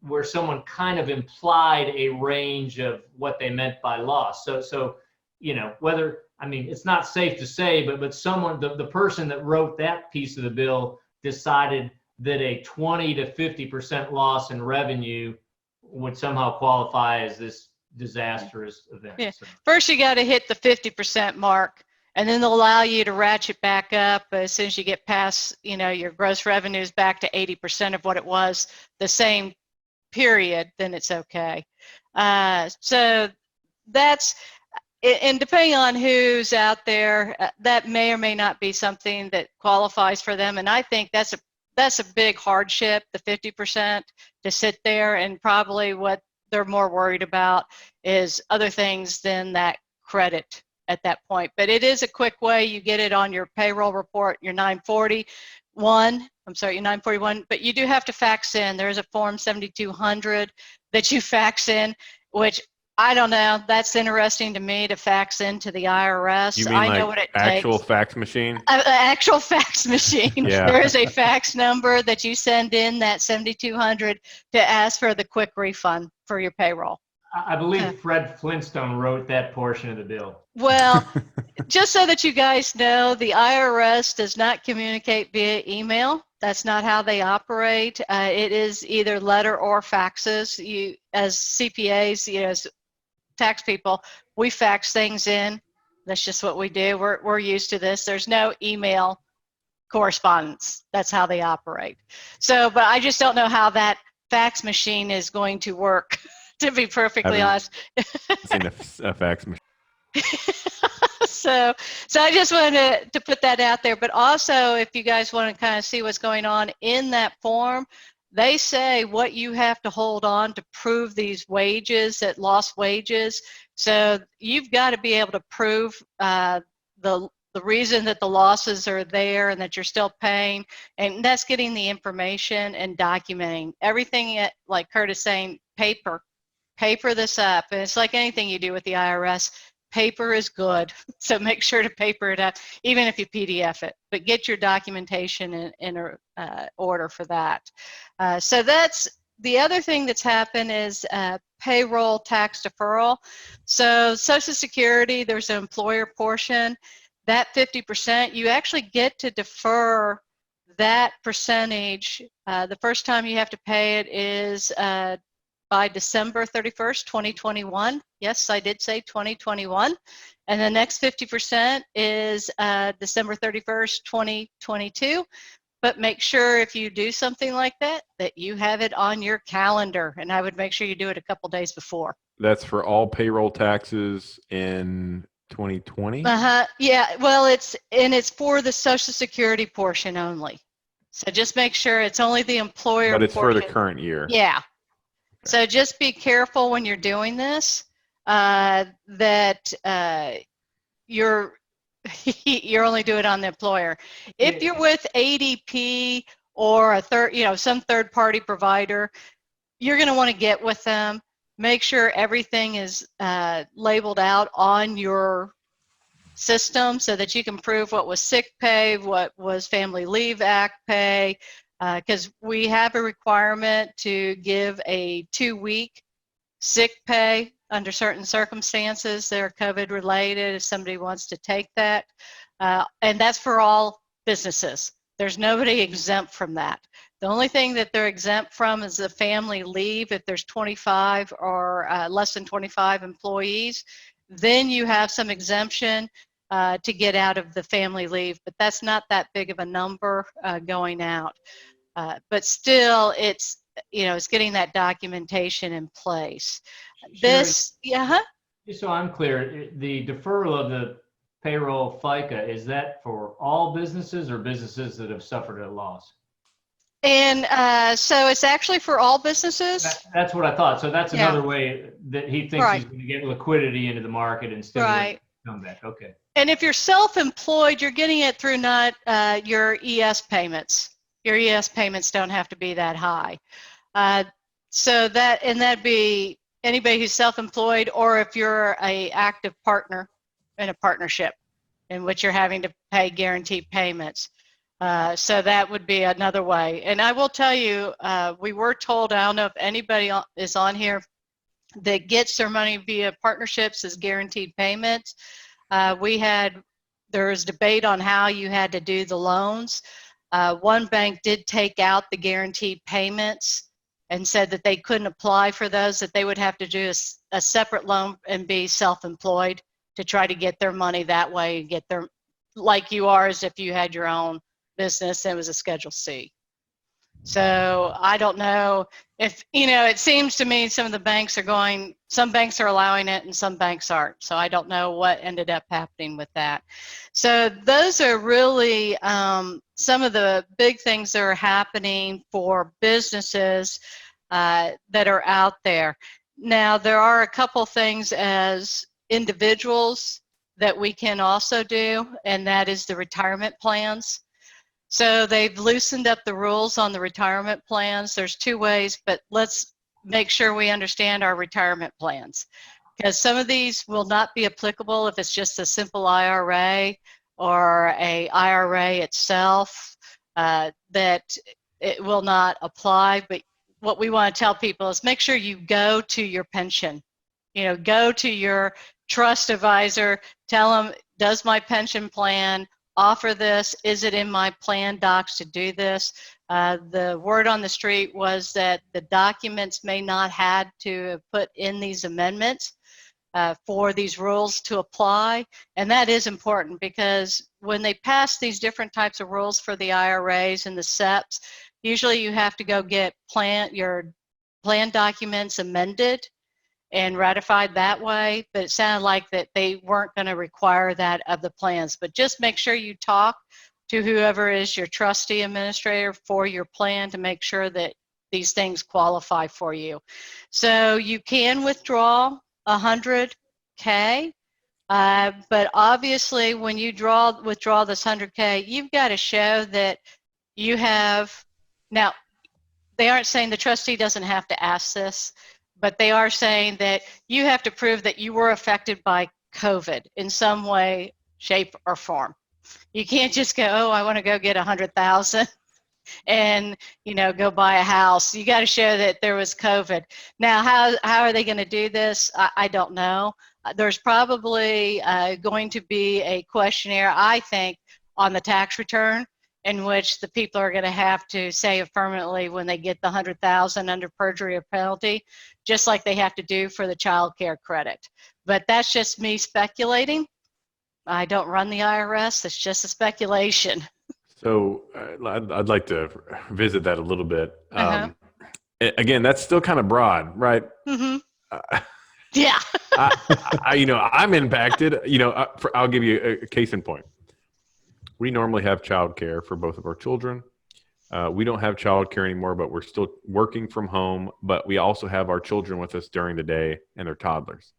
where someone kind of implied a range of what they meant by loss. So whether, I mean, it's not safe to say, but someone, the person that wrote that piece of the bill decided that a 20 to 50% loss in revenue would somehow qualify as this disastrous event. Yeah. So first, you got to hit the 50% mark, and then they'll allow you to ratchet back up as soon as you get past, your gross revenues back to 80% of what it was the same period, then it's okay. So that's, and depending on who's out there, that may or may not be something that qualifies for them. And I think that's a big hardship, the 50%, to sit there, and probably what they're more worried about is other things than that credit at that point. But it is a quick way. You get it on your payroll report, your 941, but you do have to fax in. There's a form 7200 that you fax in, which I don't know. That's interesting to me, to fax into the IRS. You mean I know what it actual takes. Fax machine? An actual fax machine. Yeah. There is a fax number that you send in, that 7200, to ask for the quick refund for your payroll. I believe Fred Flintstone wrote that portion of the bill. Well, just so that you guys know, the IRS does not communicate via email. That's not how they operate. It is either letter or faxes. You, as CPAs, as tax people, we fax things in. That's just what we do. We're used to this. There's no email correspondence. That's how they operate. So, but I just don't know how that fax machine is going to work, to be perfectly honest. Seen a fax machine. So I just wanted to put that out there. But also, if you guys want to kind of see what's going on in that form, they say what you have to hold on to prove these wages, that lost wages. So you've got to be able to prove the reason that the losses are there and that you're still paying. And that's getting the information and documenting everything. Like Kurt is saying, paper this up. And it's like anything you do with the IRS. Paper is good, so make sure to paper it up, even if you PDF it. But get your documentation in order for that. So that's the other thing that's happened is payroll tax deferral. So Social Security, there's an employer portion. That 50%, you actually get to defer that percentage. The first time you have to pay it is by December 31st, 2021. Yes, I did say 2021. And the next 50% is December 31st, 2022. But make sure if you do something like that, that you have it on your calendar. And I would make sure you do it a couple days before. That's for all payroll taxes in 2020? Yeah, well, it's for the Social Security portion only. So just make sure it's only the employer But it's for the portion. current year. Yeah. So just be careful when you're doing this, that you're only doing it on the employer. If you're with ADP or some third party provider, you're going to want to get with them. Make sure everything is labeled out on your system so that you can prove what was sick pay, what was Family Leave Act pay, because we have a requirement to give a 2-week sick pay under certain circumstances that are COVID related if somebody wants to take that. And that's for all businesses. There's nobody exempt from that. The only thing that they're exempt from is the family leave. If there's 25 or less than 25 employees, then you have some exemption to get out of the family leave, but that's not that big of a number going out. But still, it's getting that documentation in place. Just so I'm clear, the deferral of the payroll FICA, is that for all businesses or businesses that have suffered a loss? And so it's actually for all businesses. That's what I thought. So that's another way that he thinks he's going to get liquidity into the market and stimulate comeback. Okay. And if you're self-employed, you're getting it through not your ES payments. Your ES payments don't have to be that high. So that'd be anybody who's self-employed, or if you're a active partner in a partnership in which you're having to pay guaranteed payments. So that would be another way. And I will tell you, we were told, I don't know if anybody is on here that gets their money via partnerships as guaranteed payments. There was debate on how you had to do the loans. One bank did take out the guaranteed payments and said that they couldn't apply for those, that they would have to do a separate loan and be self-employed to try to get their money that way and get their, like you are as if you had your own business and it was a Schedule C. So I don't know if, it seems to me some banks are allowing it and some banks aren't. So I don't know what ended up happening with that. So those are really some of the big things that are happening for businesses that are out there. Now, there are a couple things as individuals that we can also do, and that is the retirement plans. So they've loosened up the rules on the retirement plans. There's 2 ways, but let's make sure we understand our retirement plans, because some of these will not be applicable if it's just a simple IRA or a IRA itself, that it will not apply. But what we want to tell people is make sure you go to your pension, go to your trust advisor, tell them, does my pension plan offer this? Is it in my plan docs to do this? The word on the street was that the documents may not had to put in these amendments for these rules to apply. And that is important, because when they pass these different types of rules for the IRAs and the SEPs, usually you have to go get your plan documents amended and ratified that way, but it sounded like that they weren't going to require that of the plans. But just make sure you talk to whoever is your trustee administrator for your plan to make sure that these things qualify for you. So you can withdraw $100K, but obviously when you withdraw this $100K, you've got to show that you have, now they aren't saying the trustee doesn't have to ask this, but they are saying that you have to prove that you were affected by COVID in some way, shape, or form. You can't just go, oh, I want to go get 100,000 and go buy a house. You got to show that there was COVID. Now, how are they going to do this? I don't know. There's probably going to be a questionnaire, I think, on the tax return, in which the people are going to have to say affirmatively when they get the 100,000 under perjury or penalty, just like they have to do for the child care credit. But that's just me speculating. I don't run the IRS. It's just a speculation. So I'd like to visit that a little bit. Uh-huh. Again, that's still kind of broad, right? Mm-hmm. Uh, Yeah. I'm impacted. I'll give you a case in point. We normally have childcare for both of our children. We don't have childcare anymore, but we're still working from home. But we also have our children with us during the day, and they're toddlers.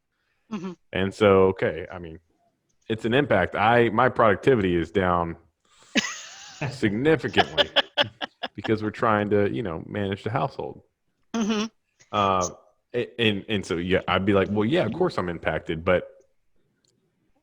Mm-hmm. And so, okay, I mean, it's an impact. My productivity is down significantly because we're trying to, manage the household. Mm-hmm. And so, yeah, I'd be like, well, yeah, of course I'm impacted, but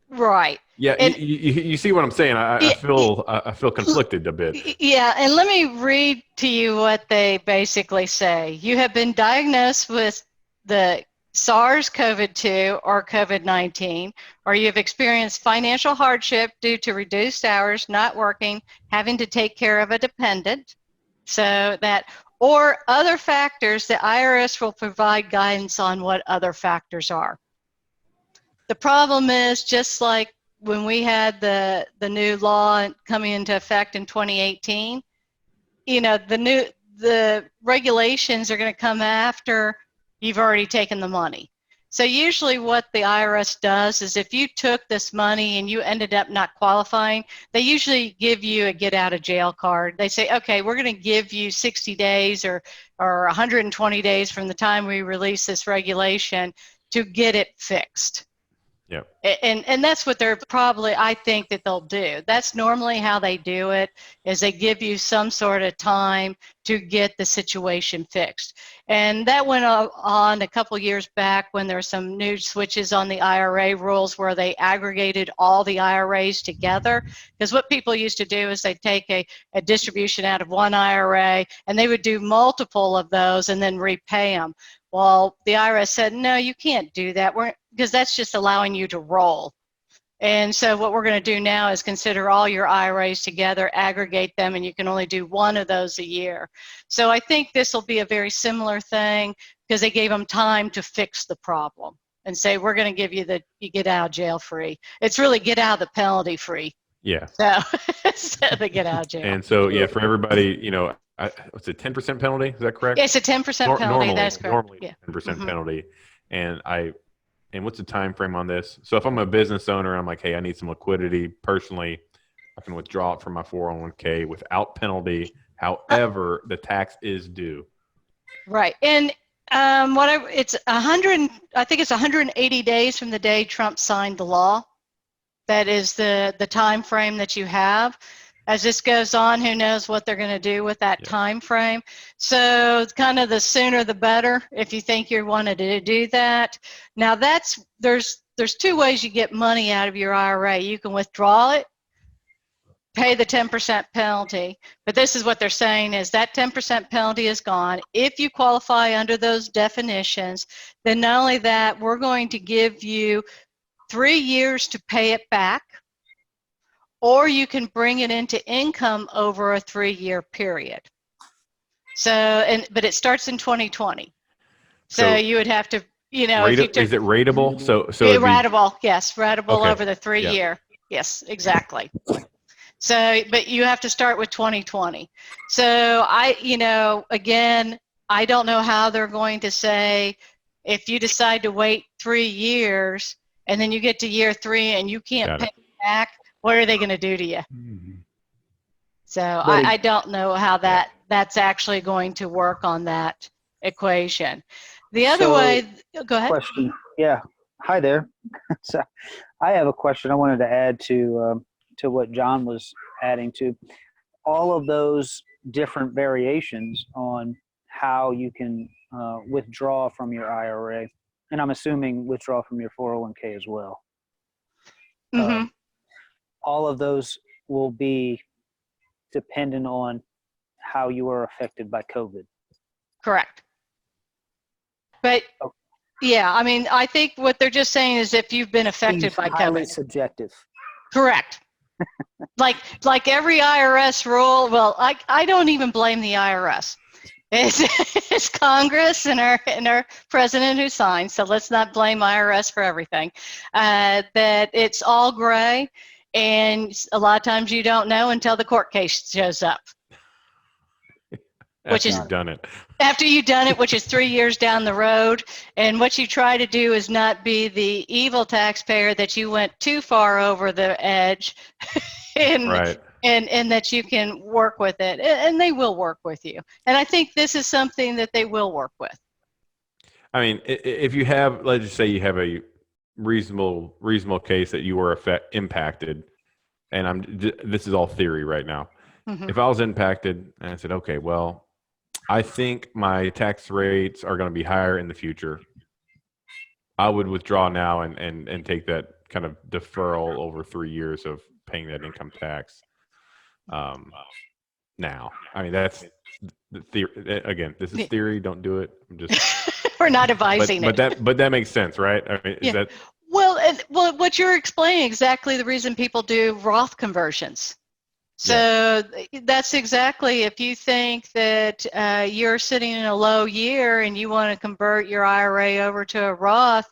Right. yeah, And you see what I'm saying? I feel conflicted a bit. yeah, and let me read to you what they basically say. You have been diagnosed with the SARS-CoV-2 or COVID-19, or you have experienced financial hardship due to reduced hours, not working, having to take care of a dependent, so that, or other factors. The IRS will provide guidance on what other factors are. The problem is, just like when we had the new law coming into effect in 2018, the regulations are going to come after you've already taken the money. So usually what the IRS does is, if you took this money and you ended up not qualifying, they usually give you a get out of jail card. They say, okay, we're going to give you 60 days or 120 days from the time we release this regulation to get it fixed. Yep. And that's what they're probably, I think that they'll do. That's normally how they do it, is they give you some sort of time to get the situation fixed. And that went on a couple years back when there were some new switches on the IRA rules where they aggregated all the IRAs together. Because what people used to do is they'd take a distribution out of one IRA and they would do multiple of those and then repay them. Well, the IRS said, no, you can't do that, because that's just allowing you to roll. And so what we're going to do now is consider all your IRAs together, aggregate them, and you can only do one of those a year. So I think this will be a very similar thing, because they gave them time to fix the problem and say, we're going to give you you get out of jail free. It's really get out of the penalty free. Yeah. So they get out of jail. And so, yeah, for everybody, it's a 10% penalty. Is that correct? It's a 10% penalty. That's correct. Normally, yeah. 10% penalty. And what's the time frame on this? So if I'm a business owner, I'm like, hey, I need some liquidity personally. I can withdraw it from my 401k without penalty. However, the tax is due. Right. And it's 100. I think it's 180 days from the day Trump signed the law. That is the time frame that you have. As this goes on, who knows what they're going to do with that time frame. So it's kind of the sooner the better if you think you wanted to do that. Now there's two ways you get money out of your IRA. You can withdraw it, pay the 10% penalty, but this is what they're saying is that 10% penalty is gone. If you qualify under those definitions, then not only that, we're going to give you 3 years to pay it back, or you can bring it into income over a 3-year period. So, but it starts in 2020. So you would have to, is it ratable? So ratable, yes, ratable okay. over the 3-year. Yes, exactly. So, but you have to start with 2020. So again, I don't know how they're going to say, if you decide to wait 3 years and then you get to year 3 and you can't pay it back, what are they going to do to you? Mm-hmm. So I don't know how that's actually going to work on that equation. The other way, go ahead. Question. Yeah. Hi there. So I have a question I wanted to add to what John was adding to. All of those different variations on how you can withdraw from your IRA, and I'm assuming withdraw from your 401k as well. Mm-hmm. All of those will be dependent on how you are affected by COVID. Correct. But yeah, I mean, I think what they're just saying is if you've been affected by COVID. Highly subjective. Correct. like every IRS rule. Well, I don't even blame the IRS. It's Congress and our president who signed. So let's not blame IRS for everything. That it's all gray. And a lot of times you don't know until the court case shows up. After you've done it. After you've done it, which is 3 years down the road. And what you try to do is not be the evil taxpayer that you went too far over the edge and, Right. and that you can work with it. And they will work with you. And I think this is something that they will work with. I mean, if you have, let's just say you have a reasonable case that you were impacted, and this is all theory right now. Mm-hmm. If I was impacted and I said, okay, well, I think my tax rates are going to be higher in the future, I would withdraw now and take that kind of deferral over 3 years of paying that income tax. Now, I mean, that's the theory. Again, this is theory. Don't do it. I'm just. We're not advising but that makes sense, right? I mean, is that? Well, what you're explaining exactly the reason people do Roth conversions. So that's exactly, if you think that you're sitting in a low year and you want to convert your IRA over to a Roth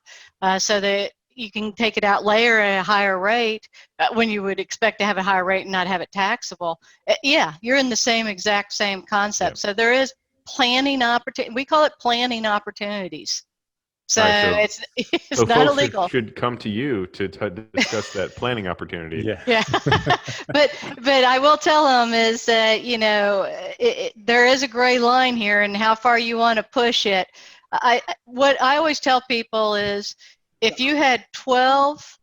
so that you can take it out later at a higher rate when you would expect to have a higher rate and not have it taxable. You're in the exact same concept. So there is planning opportunity. We call it planning opportunities. So, right, it's so not folks illegal. Should come to you to discuss that planning opportunity. Yeah. but I will tell them is that, there is a gray line here and how far you want to push it. What I always tell people is, if you had 12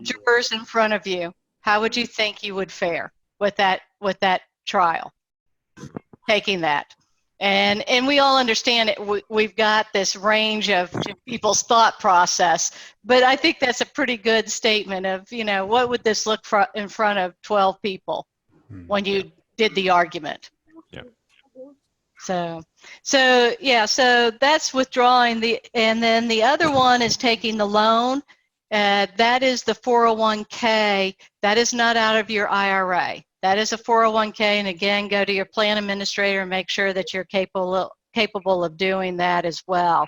jurors in front of you, how would you think you would fare with that trial, taking that? And we all understand it. We've got this range of people's thought process, but I think that's a pretty good statement of, what would this look in front of 12 people when you did the argument? Yeah. So that's withdrawing and then the other one is taking the loan. That is the 401k. That is not out of your IRA. That is a 401k, and again, go to your plan administrator and make sure that you're capable of doing that as well.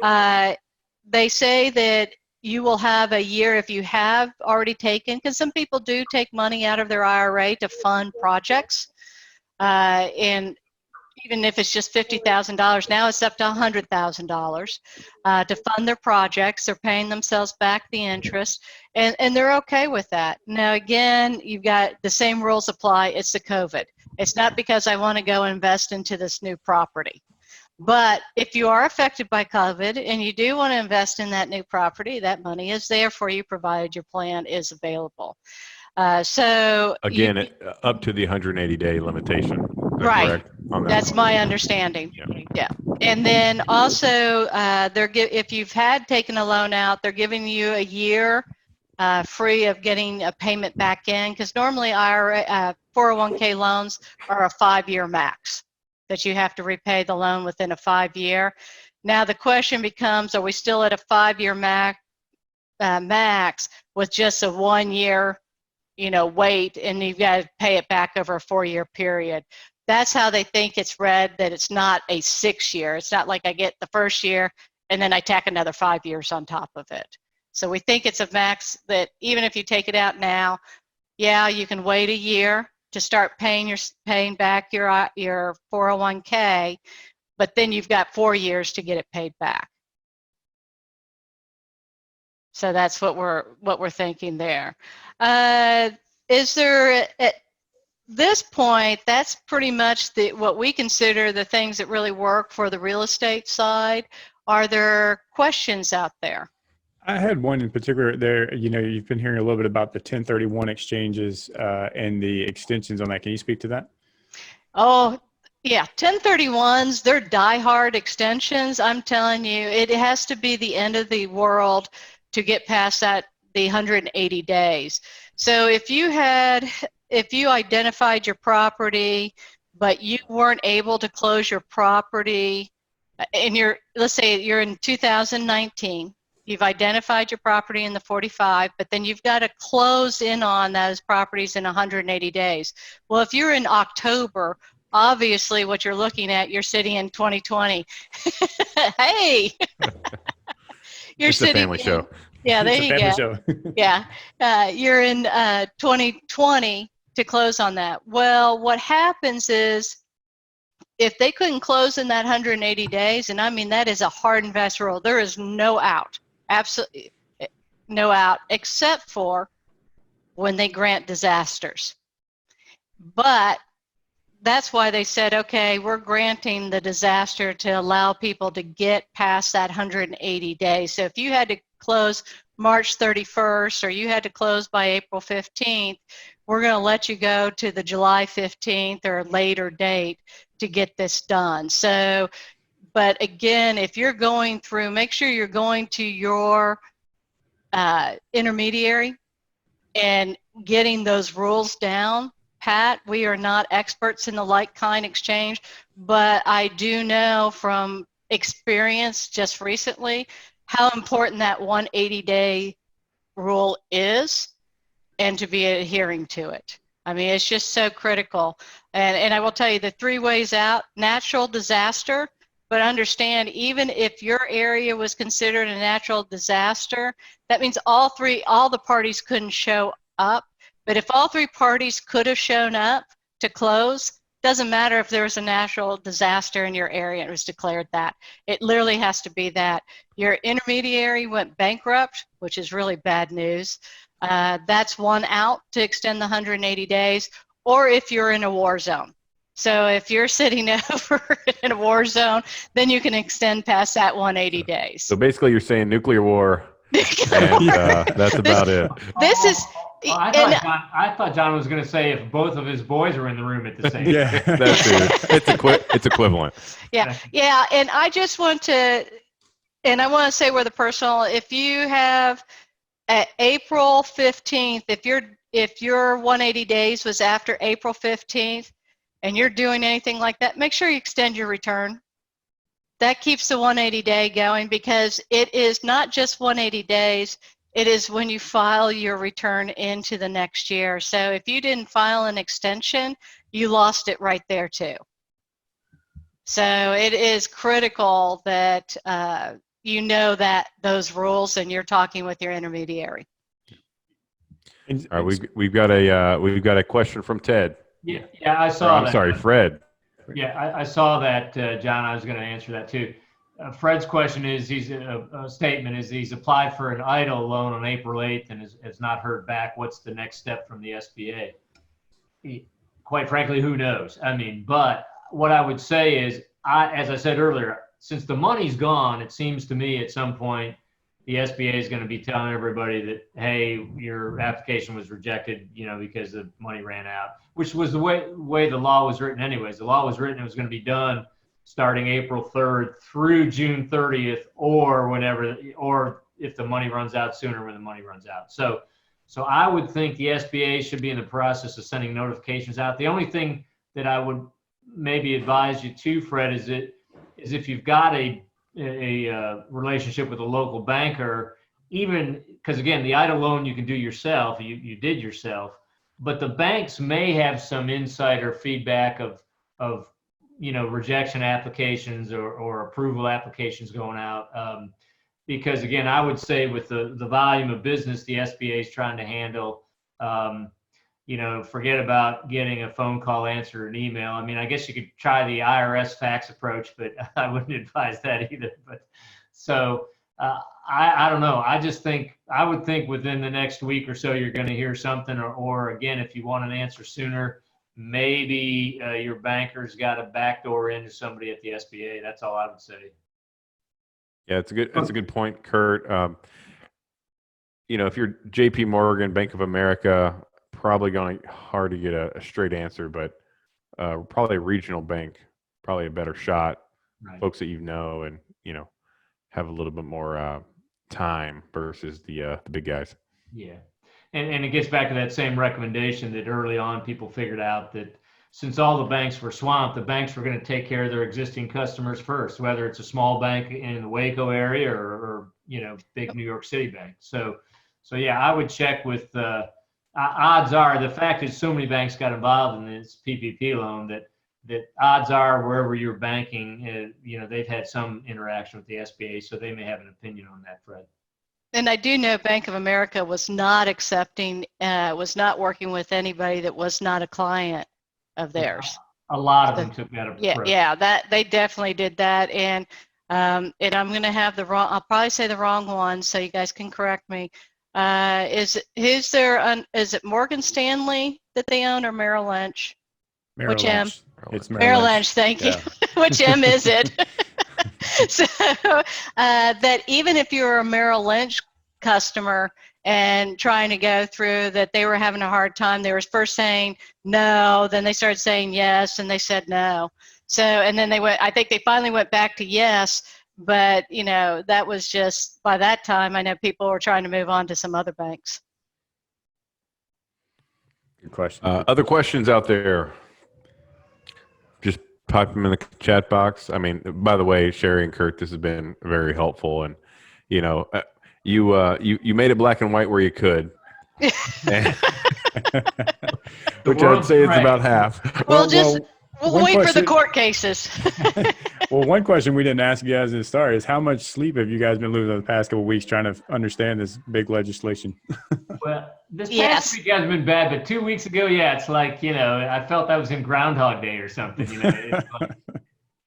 They say that you will have a year if you have already taken, because some people do take money out of their IRA to fund projects, and even if it's just $50,000, now it's up to $100,000 to fund their projects. They're paying themselves back the interest, and they're okay with that. Now, again, you've got the same rules apply. It's the COVID. It's not because I want to go invest into this new property. But if you are affected by COVID and you do want to invest in that new property, that money is there for you, provided your plan is available. So again, up to the 180-day limitation. Right. That's my understanding. Yeah. And then also, if you've had taken a loan out, they're giving you a year free of getting a payment back in, because normally IRA 401k loans are a 5-year max that you have to repay the loan within a 5-year. Now the question becomes, are we still at a 5-year max with just a 1 year, wait, and you've got to pay it back over a 4-year period? That's how they think it's read, that it's not a 6-year. It's not like I get the first year and then I tack another 5 years on top of it. So we think it's a max that even if you take it out now, you can wait a year to start paying back your 401k, but then you've got 4 years to get it paid back. So that's what we're thinking there. Is there at this point, that's pretty much what we consider the things that really work for the real estate side. Are there questions out there? I had one in particular there. You've been hearing a little bit about the 1031 exchanges and the extensions on that. Can you speak to that? Oh, yeah. 1031s, they're diehard extensions. I'm telling you, it has to be the end of the world to get past the 180 days. So if you identified your property, but you weren't able to close your property, and let's say you're in 2019, you've identified your property in the 45, but then you've got to close in on those properties in 180 days. Well, if you're in October, obviously what you're looking at, you're sitting in 2020. Hey! You're it's a family show. Yeah, there It's a you family go. show. Yeah, you're in 2020 to close on that. Well, what happens is if they couldn't close in that 180 days, and I mean that is a hard and fast rule, there is no out, absolutely no out, except for when they grant disasters. But that's why they said, okay, we're granting the disaster to allow people to get past that 180 days. So if you had to close March 31st or you had to close by April 15th, we're going to let you go to the July 15th or later date to get this done. So, but again, if you're going through, make sure you're going to your intermediary and getting those rules down. Pat, we are not experts in the like-kind exchange, but I do know from experience just recently how important that 180-day rule is and to be adhering to it. I mean, it's just so critical. And I will tell you the 3 ways out: natural disaster, but understand even if your area was considered a natural disaster, that means all the parties couldn't show up. But if all 3 parties could have shown up to close, doesn't matter if there was a natural disaster in your area and it was declared that. It literally has to be that. Your intermediary went bankrupt, which is really bad news. That's one out to extend the 180 days, or if you're in a war zone. So if you're sitting over in a war zone, then you can extend past that 180 days. So basically, you're saying nuclear war, and that's about it. This is, I thought John was going to say if both of his boys are in the room at the same time. Yeah. That's it. It's equivalent. yeah, and I just want to, and I want to say where the personal, if you have at April 15th, if your 180 days was after April 15th and you're doing anything like that, make sure you extend your return. That keeps the 180 day going, because it is not just 180 days, it is when you file your return into the next year. So if you didn't file an extension, you lost it right there too. So it is critical that you know that those rules and you're talking with your intermediary. All right, we've got a question from Ted. Yeah, I saw that. I'm sorry, Fred. Yeah, I saw that, John. I was going to answer that too. Fred's question is, he's applied for an EIDL loan on April 8th and has not heard back. What's the next step from the SBA? Quite frankly, who knows? I mean, but what I would say is, as I said earlier, since the money's gone, it seems to me at some point the SBA is going to be telling everybody that, hey, your application was rejected, because the money ran out, which was the way the law was written anyways. The law was written, it was going to be done starting April 3rd through June 30th or whenever, or if the money runs out sooner, when the money runs out. So I would think the SBA should be in the process of sending notifications out. The only thing that I would maybe advise you to, Fred, is if you've got a relationship with a local banker, even because again, the EIDL loan you can do yourself, you did yourself, but the banks may have some insider feedback of rejection applications or approval applications going out. Because again, I would say with the volume of business the SBA is trying to handle, forget about getting a phone call answer or an email. I mean, I guess you could try the IRS fax approach, but I wouldn't advise that either. But so I don't know. I would think within the next week or so, you're going to hear something, or again, if you want an answer sooner, maybe your banker's got a backdoor into somebody at the SBA. That's all I would say. Yeah, it's a good point, Kurt. If you're JP Morgan, Bank of America, probably going hard to get a straight answer, but probably a regional bank, probably a better shot. Right. Folks that and have a little bit more time versus the big guys. Yeah, and it gets back to that same recommendation that early on people figured out that since all the banks were swamped, the banks were going to take care of their existing customers first, whether it's a small bank in the Waco area or big New York City bank. So yeah, I would check with. Odds are, the fact that so many banks got involved in this PPP loan, that odds are wherever you're banking, they've had some interaction with the SBA, so they may have an opinion on that, Fred. And I do know Bank of America was not was not working with anybody that was not a client of theirs. A lot of So, them took that yeah, approach. yeah, that they definitely did that. And I'm going to have I'll probably say the wrong one, so you guys can correct me. Is it Morgan Stanley that they own, or Merrill Lynch? Merrill Which M? Lynch. It's Merrill Lynch, thank you. Yeah. Which M is it? So that even if you're a Merrill Lynch customer and trying to go through, that they were having a hard time. They were first saying no, then they started saying yes, and they said no. So, and then I think they finally went back to yes, but that was just, by that time, I know people were trying to move on to some other banks. Good question. Other questions out there? Just type them in the chat box. I mean, by the way, Sheri and Kurt, this has been very helpful, and you made it black and white where you could, and, which I'd say it's about half. We'll wait for the court cases. Well, one question we didn't ask you guys at the start is, how much sleep have you guys been losing the past couple of weeks trying to understand this big legislation? Well, this past week hasn't been bad, but 2 weeks ago, yeah, it's like, I felt I was in Groundhog Day or something. It's like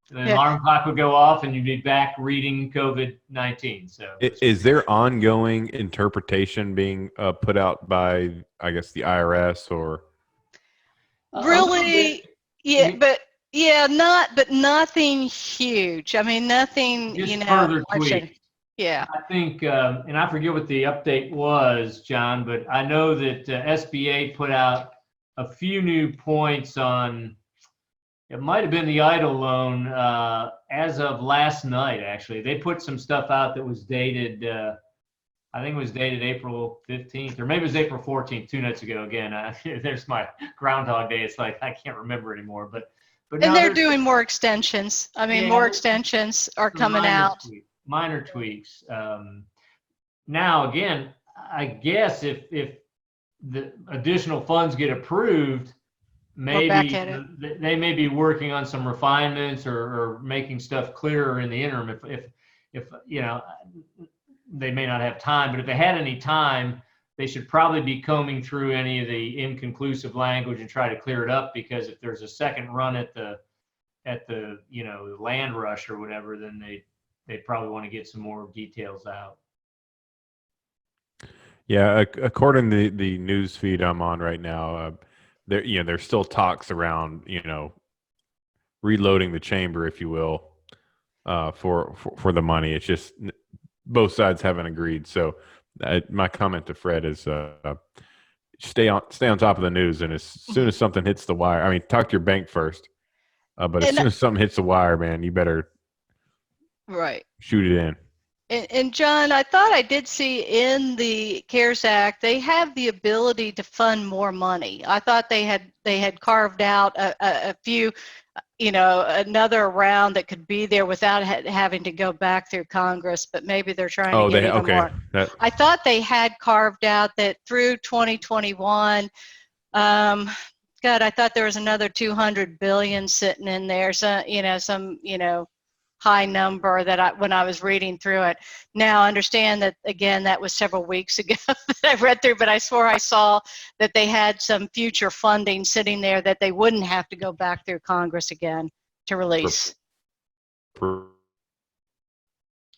the alarm clock would go off and you'd be back reading COVID-19. So, is there ongoing interpretation being put out by, I guess, the IRS or? Really? Yeah, but nothing huge. I mean, nothing, just further tweaks. Yeah. I think, and I forget what the update was, John, but I know that SBA put out a few new points on, it might have been the EIDL loan as of last night, actually. They put some stuff out that was dated, I think it was dated April 15th, or maybe it was April 14th, 2 nights ago. Again, there's my Groundhog Day. It's like, I can't remember anymore. But and they're doing more extensions. I mean, more extensions are coming out. Minor tweaks. Now, again, I guess if the additional funds get approved, maybe they may be working on some refinements or making stuff clearer in the interim. If they may not have time, but if they had any time, they should probably be combing through any of the inconclusive language and try to clear it up, because if there's a second run at the land rush or whatever, then they probably want to get some more details out. Yeah, according to the news feed I'm on right now, there's still talks around, reloading the chamber, if you will, for the money. It's just both sides haven't agreed. So my comment to Fred is stay on top of the news, and as soon as something hits the wire, I mean, talk to your bank first. But as soon as something hits the wire, man, you better shoot it in. And John, I thought I did see in the CARES Act, they have the ability to fund more money. I thought they had carved out a few, another round that could be there without having to go back through Congress, but maybe they're trying to get even more. I thought they had carved out that through 2021, God, I thought there was another 200 billion sitting in there. So, some, high number that when I was reading through it. Now, I understand that, again, that was several weeks ago that I read through, but I swore I saw that they had some future funding sitting there that they wouldn't have to go back through Congress again to release.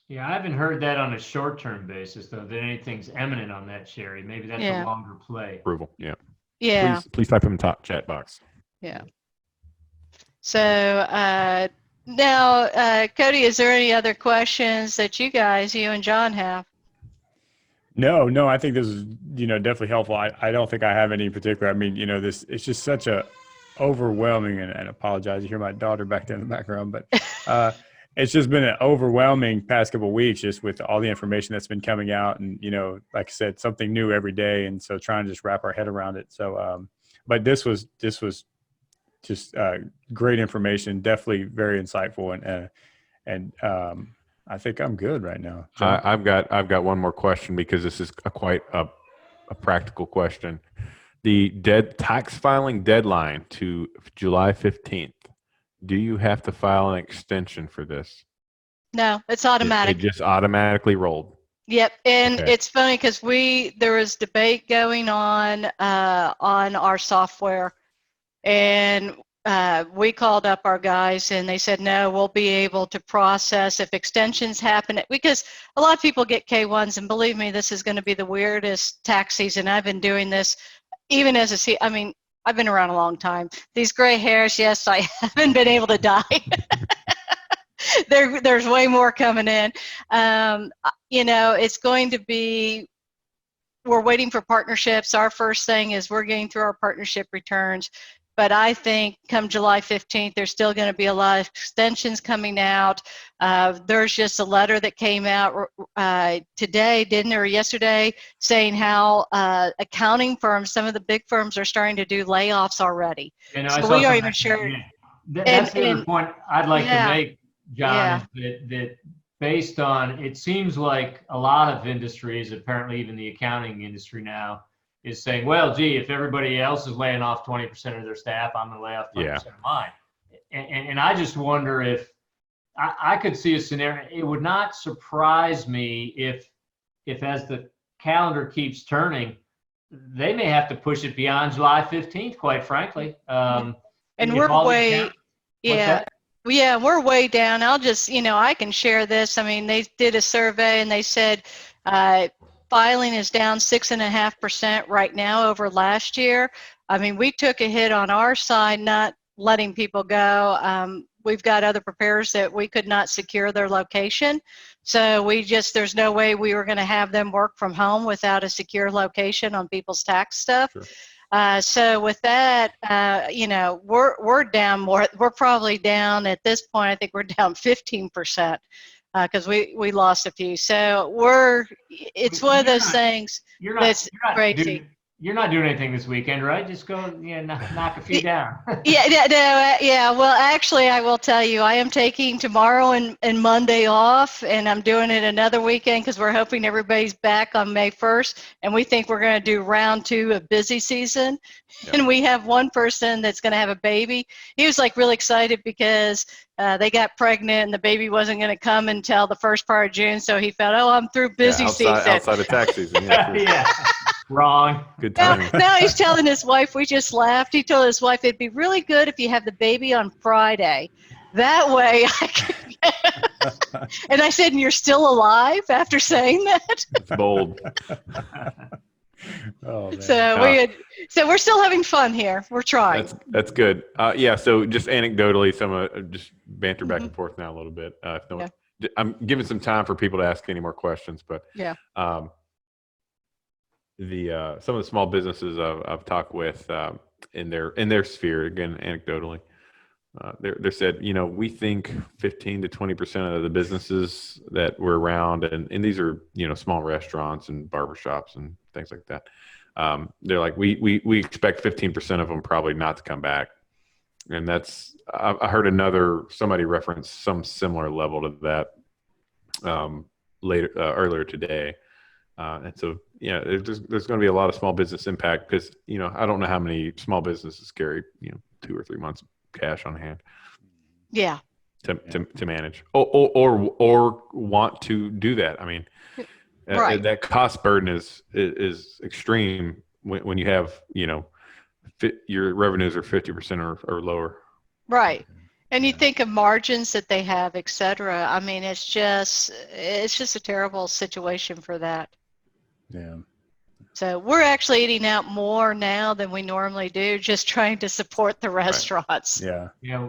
Yeah, I haven't heard that on a short-term basis, though, that anything's imminent on that, Sheri. Maybe that's a longer play. Approval, yeah. Yeah. Please type in the top chat box. Yeah. So, now, Cody, is there any other questions that you and John have? No, I think this is, definitely helpful. I don't think I have any in particular. I mean, it's just such a overwhelming, and apologize, you hear my daughter back there in the background, but it's just been an overwhelming past couple of weeks, just with all the information that's been coming out, and, like I said, something new every day. And so trying to just wrap our head around it. So, but this was just great information, definitely very insightful, and I think I'm good right now. I've got one more question, because this is quite a practical question. The tax filing deadline to July 15th. Do you have to file an extension for this? No, it's automatic. It just automatically rolled. Yep, and Okay. it's funny because there was debate going on our software, and we called up our guys and they said, no, we'll be able to process if extensions happen, because a lot of people get K-1s, and believe me, this is going to be the weirdest tax season. I've been doing this even as I mean, I've been around a long time. These gray hairs, yes, I haven't been able to dye. There's way more coming in. It's going to be, we're waiting for partnerships. Our first thing is we're getting through our partnership returns. But I think come July 15th, there's still going to be a lot of extensions coming out. There's just a letter that came out today, didn't there, or yesterday, saying how accounting firms, some of the big firms, are starting to do layoffs already. I So saw we aren't some- even sure. yeah. That's the other point I'd like yeah. to make, John, is that based on, it seems like a lot of industries, apparently even the accounting industry now, is saying, well, gee, if everybody else is laying off 20% of their staff, I'm going to lay off 20% of mine. And I just wonder if I could see a scenario. It would not surprise me if as the calendar keeps turning, they may have to push it beyond July 15th, quite frankly. And we're way, we're way down. I'll just, I can share this. I mean, they did a survey and they said filing is down 6.5% right now over last year. I mean, we took a hit on our side, not letting people go. We've got other preparers that we could not secure their location. So there's no way we were going to have them work from home without a secure location on people's tax stuff. Sure. So with that, we're down more. We're probably down at this point, I think we're down 15%. Because we lost a few. So it's one of those things that's crazy. You're not doing anything this weekend, right? Just go, knock a few down. Well, actually, I will tell you, I am taking tomorrow and Monday off, and I'm doing it another weekend because we're hoping everybody's back on May 1st, and we think we're going to do round 2 of busy season. Yep. And we have one person that's going to have a baby. He was like really excited because they got pregnant and the baby wasn't going to come until the first part of June, so he felt, I'm through busy season. Outside of tax season, yeah. Wrong. Good timing. Now he's telling his wife, we just laughed. He told his wife, it'd be really good if you have the baby on Friday. That way I can. And I said, and you're still alive after saying that? It's bold. Oh, man. So we're still having fun here. We're trying. That's good. So just anecdotally, just banter back and forth now a little bit. I'm giving some time for people to ask any more questions, but some of the small businesses I've talked with in their sphere, again anecdotally, they said, we think 15 to 20% of the businesses that we're around, and these are small restaurants and barbershops and things like that. They're like, we expect 15% of them probably not to come back, and that's I heard somebody reference some similar level to that earlier today. And so, there's going to be a lot of small business impact because, I don't know how many small businesses carry, 2 or 3 months of cash on hand. Yeah. To manage or want to do that. I mean, right. That cost burden is extreme when you have, your revenues are 50% or lower. Right. And you think of margins that they have, et cetera. I mean, it's just a terrible situation for that. Yeah. So we're actually eating out more now than we normally do, just trying to support the restaurants. Right. Yeah.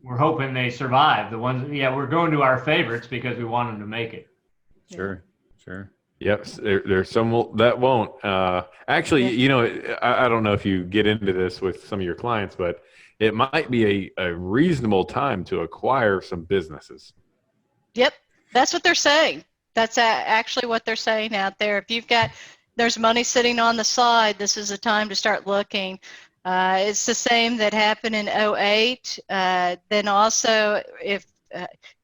We're hoping they survive. The ones, we're going to our favorites because we want them to make it. Sure. Yep. There's some that won't. Actually, I don't know if you get into this with some of your clients, but it might be a reasonable time to acquire some businesses. Yep. That's what they're saying. That's actually what they're saying out there. If there's money sitting on the side, this is a time to start looking. It's the same that happened in 2008. Then also,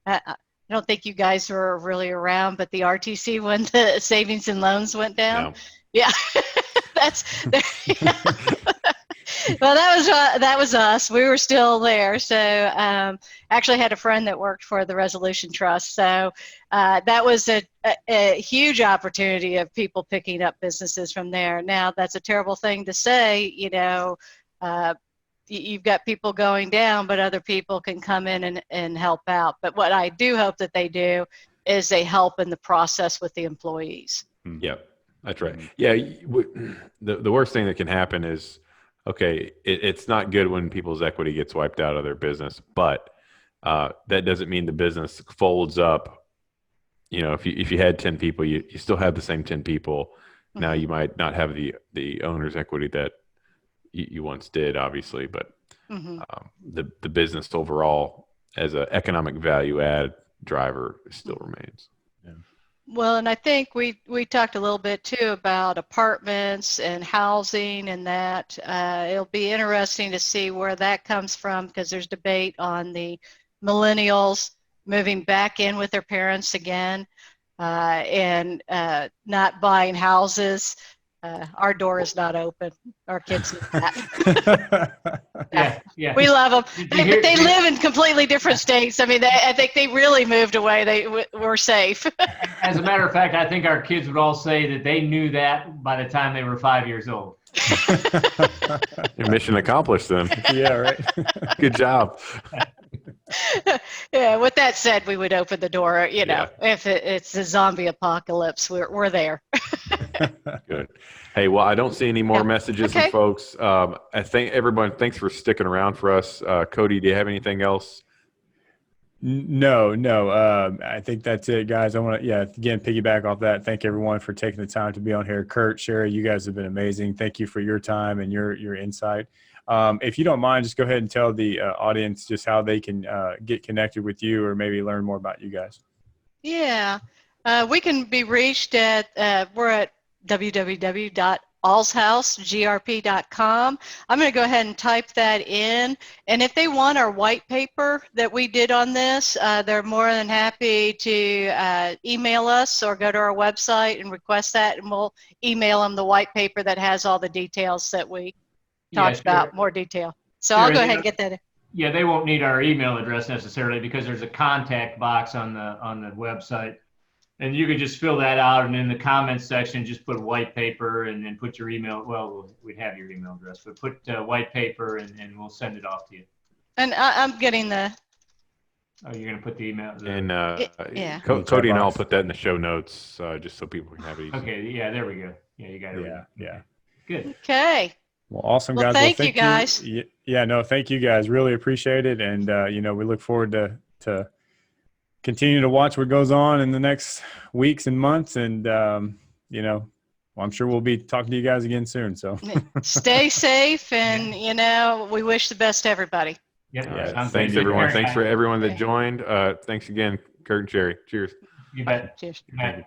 I don't think you guys were really around, but the RTC when the savings and loans went down. No. Yeah. Well, that was us. We were still there. So actually had a friend that worked for the Resolution Trust. So that was a huge opportunity of people picking up businesses from there. Now, that's a terrible thing to say, you've got people going down, but other people can come in and help out. But what I do hope that they do is they help in the process with the employees. Yep, that's right. Yeah, the worst thing that can happen is, okay, it's not good when people's equity gets wiped out of their business, but that doesn't mean the business folds up. If you had 10 people, you still have the same 10 people. Mm-hmm. Now you might not have the owner's equity that you once did, obviously, but mm-hmm. The business overall as an economic value add driver still remains. Yeah. Well, and I think we talked a little bit too about apartments and housing and that. It'll be interesting to see where that comes from, because there's debate on the millennials moving back in with their parents again and not buying houses. Our door is not open. Our kids need that. Yeah. We love them. They live in completely different states. I mean, I think they really moved away. They were safe. As a matter of fact, I think our kids would all say that they knew that by the time they were 5 years old. Mission accomplished then. Yeah, right. Good job. Yeah, with that said, we would open the door, if it's a zombie apocalypse, we're there. Good. Hey, well, I don't see any more messages from folks. I thank everyone. Thanks for sticking around for us. Cody, do you have anything else? No. I think that's it, guys. I want to, again, piggyback off that. Thank everyone for taking the time to be on here. Kurt, Sheri, you guys have been amazing. Thank you for your time and your insight. If you don't mind, just go ahead and tell the audience just how they can get connected with you or maybe learn more about you guys. Yeah, we can be reached at, we're at www.allshousegrp.com. I'm going to go ahead and type that in. And if they want our white paper that we did on this, they're more than happy to email us or go to our website and request that, and we'll email them the white paper that has all the details that we talked about, more detail. So I'll go ahead and get that in. Yeah, they won't need our email address necessarily, because there's a contact box on the website. And you can just fill that out, and in the comments section, just put white paper and then put your email. Well, we'd have your email address, but put white paper and we'll send it off to you. And I'm getting the. Oh, you're going to put the email? Yeah. Cody and I'll put that in the show notes just so people can have it easy. Okay, yeah, there we go. Yeah, you got it. Yeah. Good. Okay. Well, awesome, guys. Thank you, guys. Thank you, guys. Really appreciate it. And, we look forward to continue to watch what goes on in the next weeks and months. And, I'm sure we'll be talking to you guys again soon. So stay safe, and, we wish the best to everybody. Yeah. Thanks, everyone. Thanks for everyone that joined. Thanks again, Kurt and Sheri. Cheers. You bet. Cheers. Good night.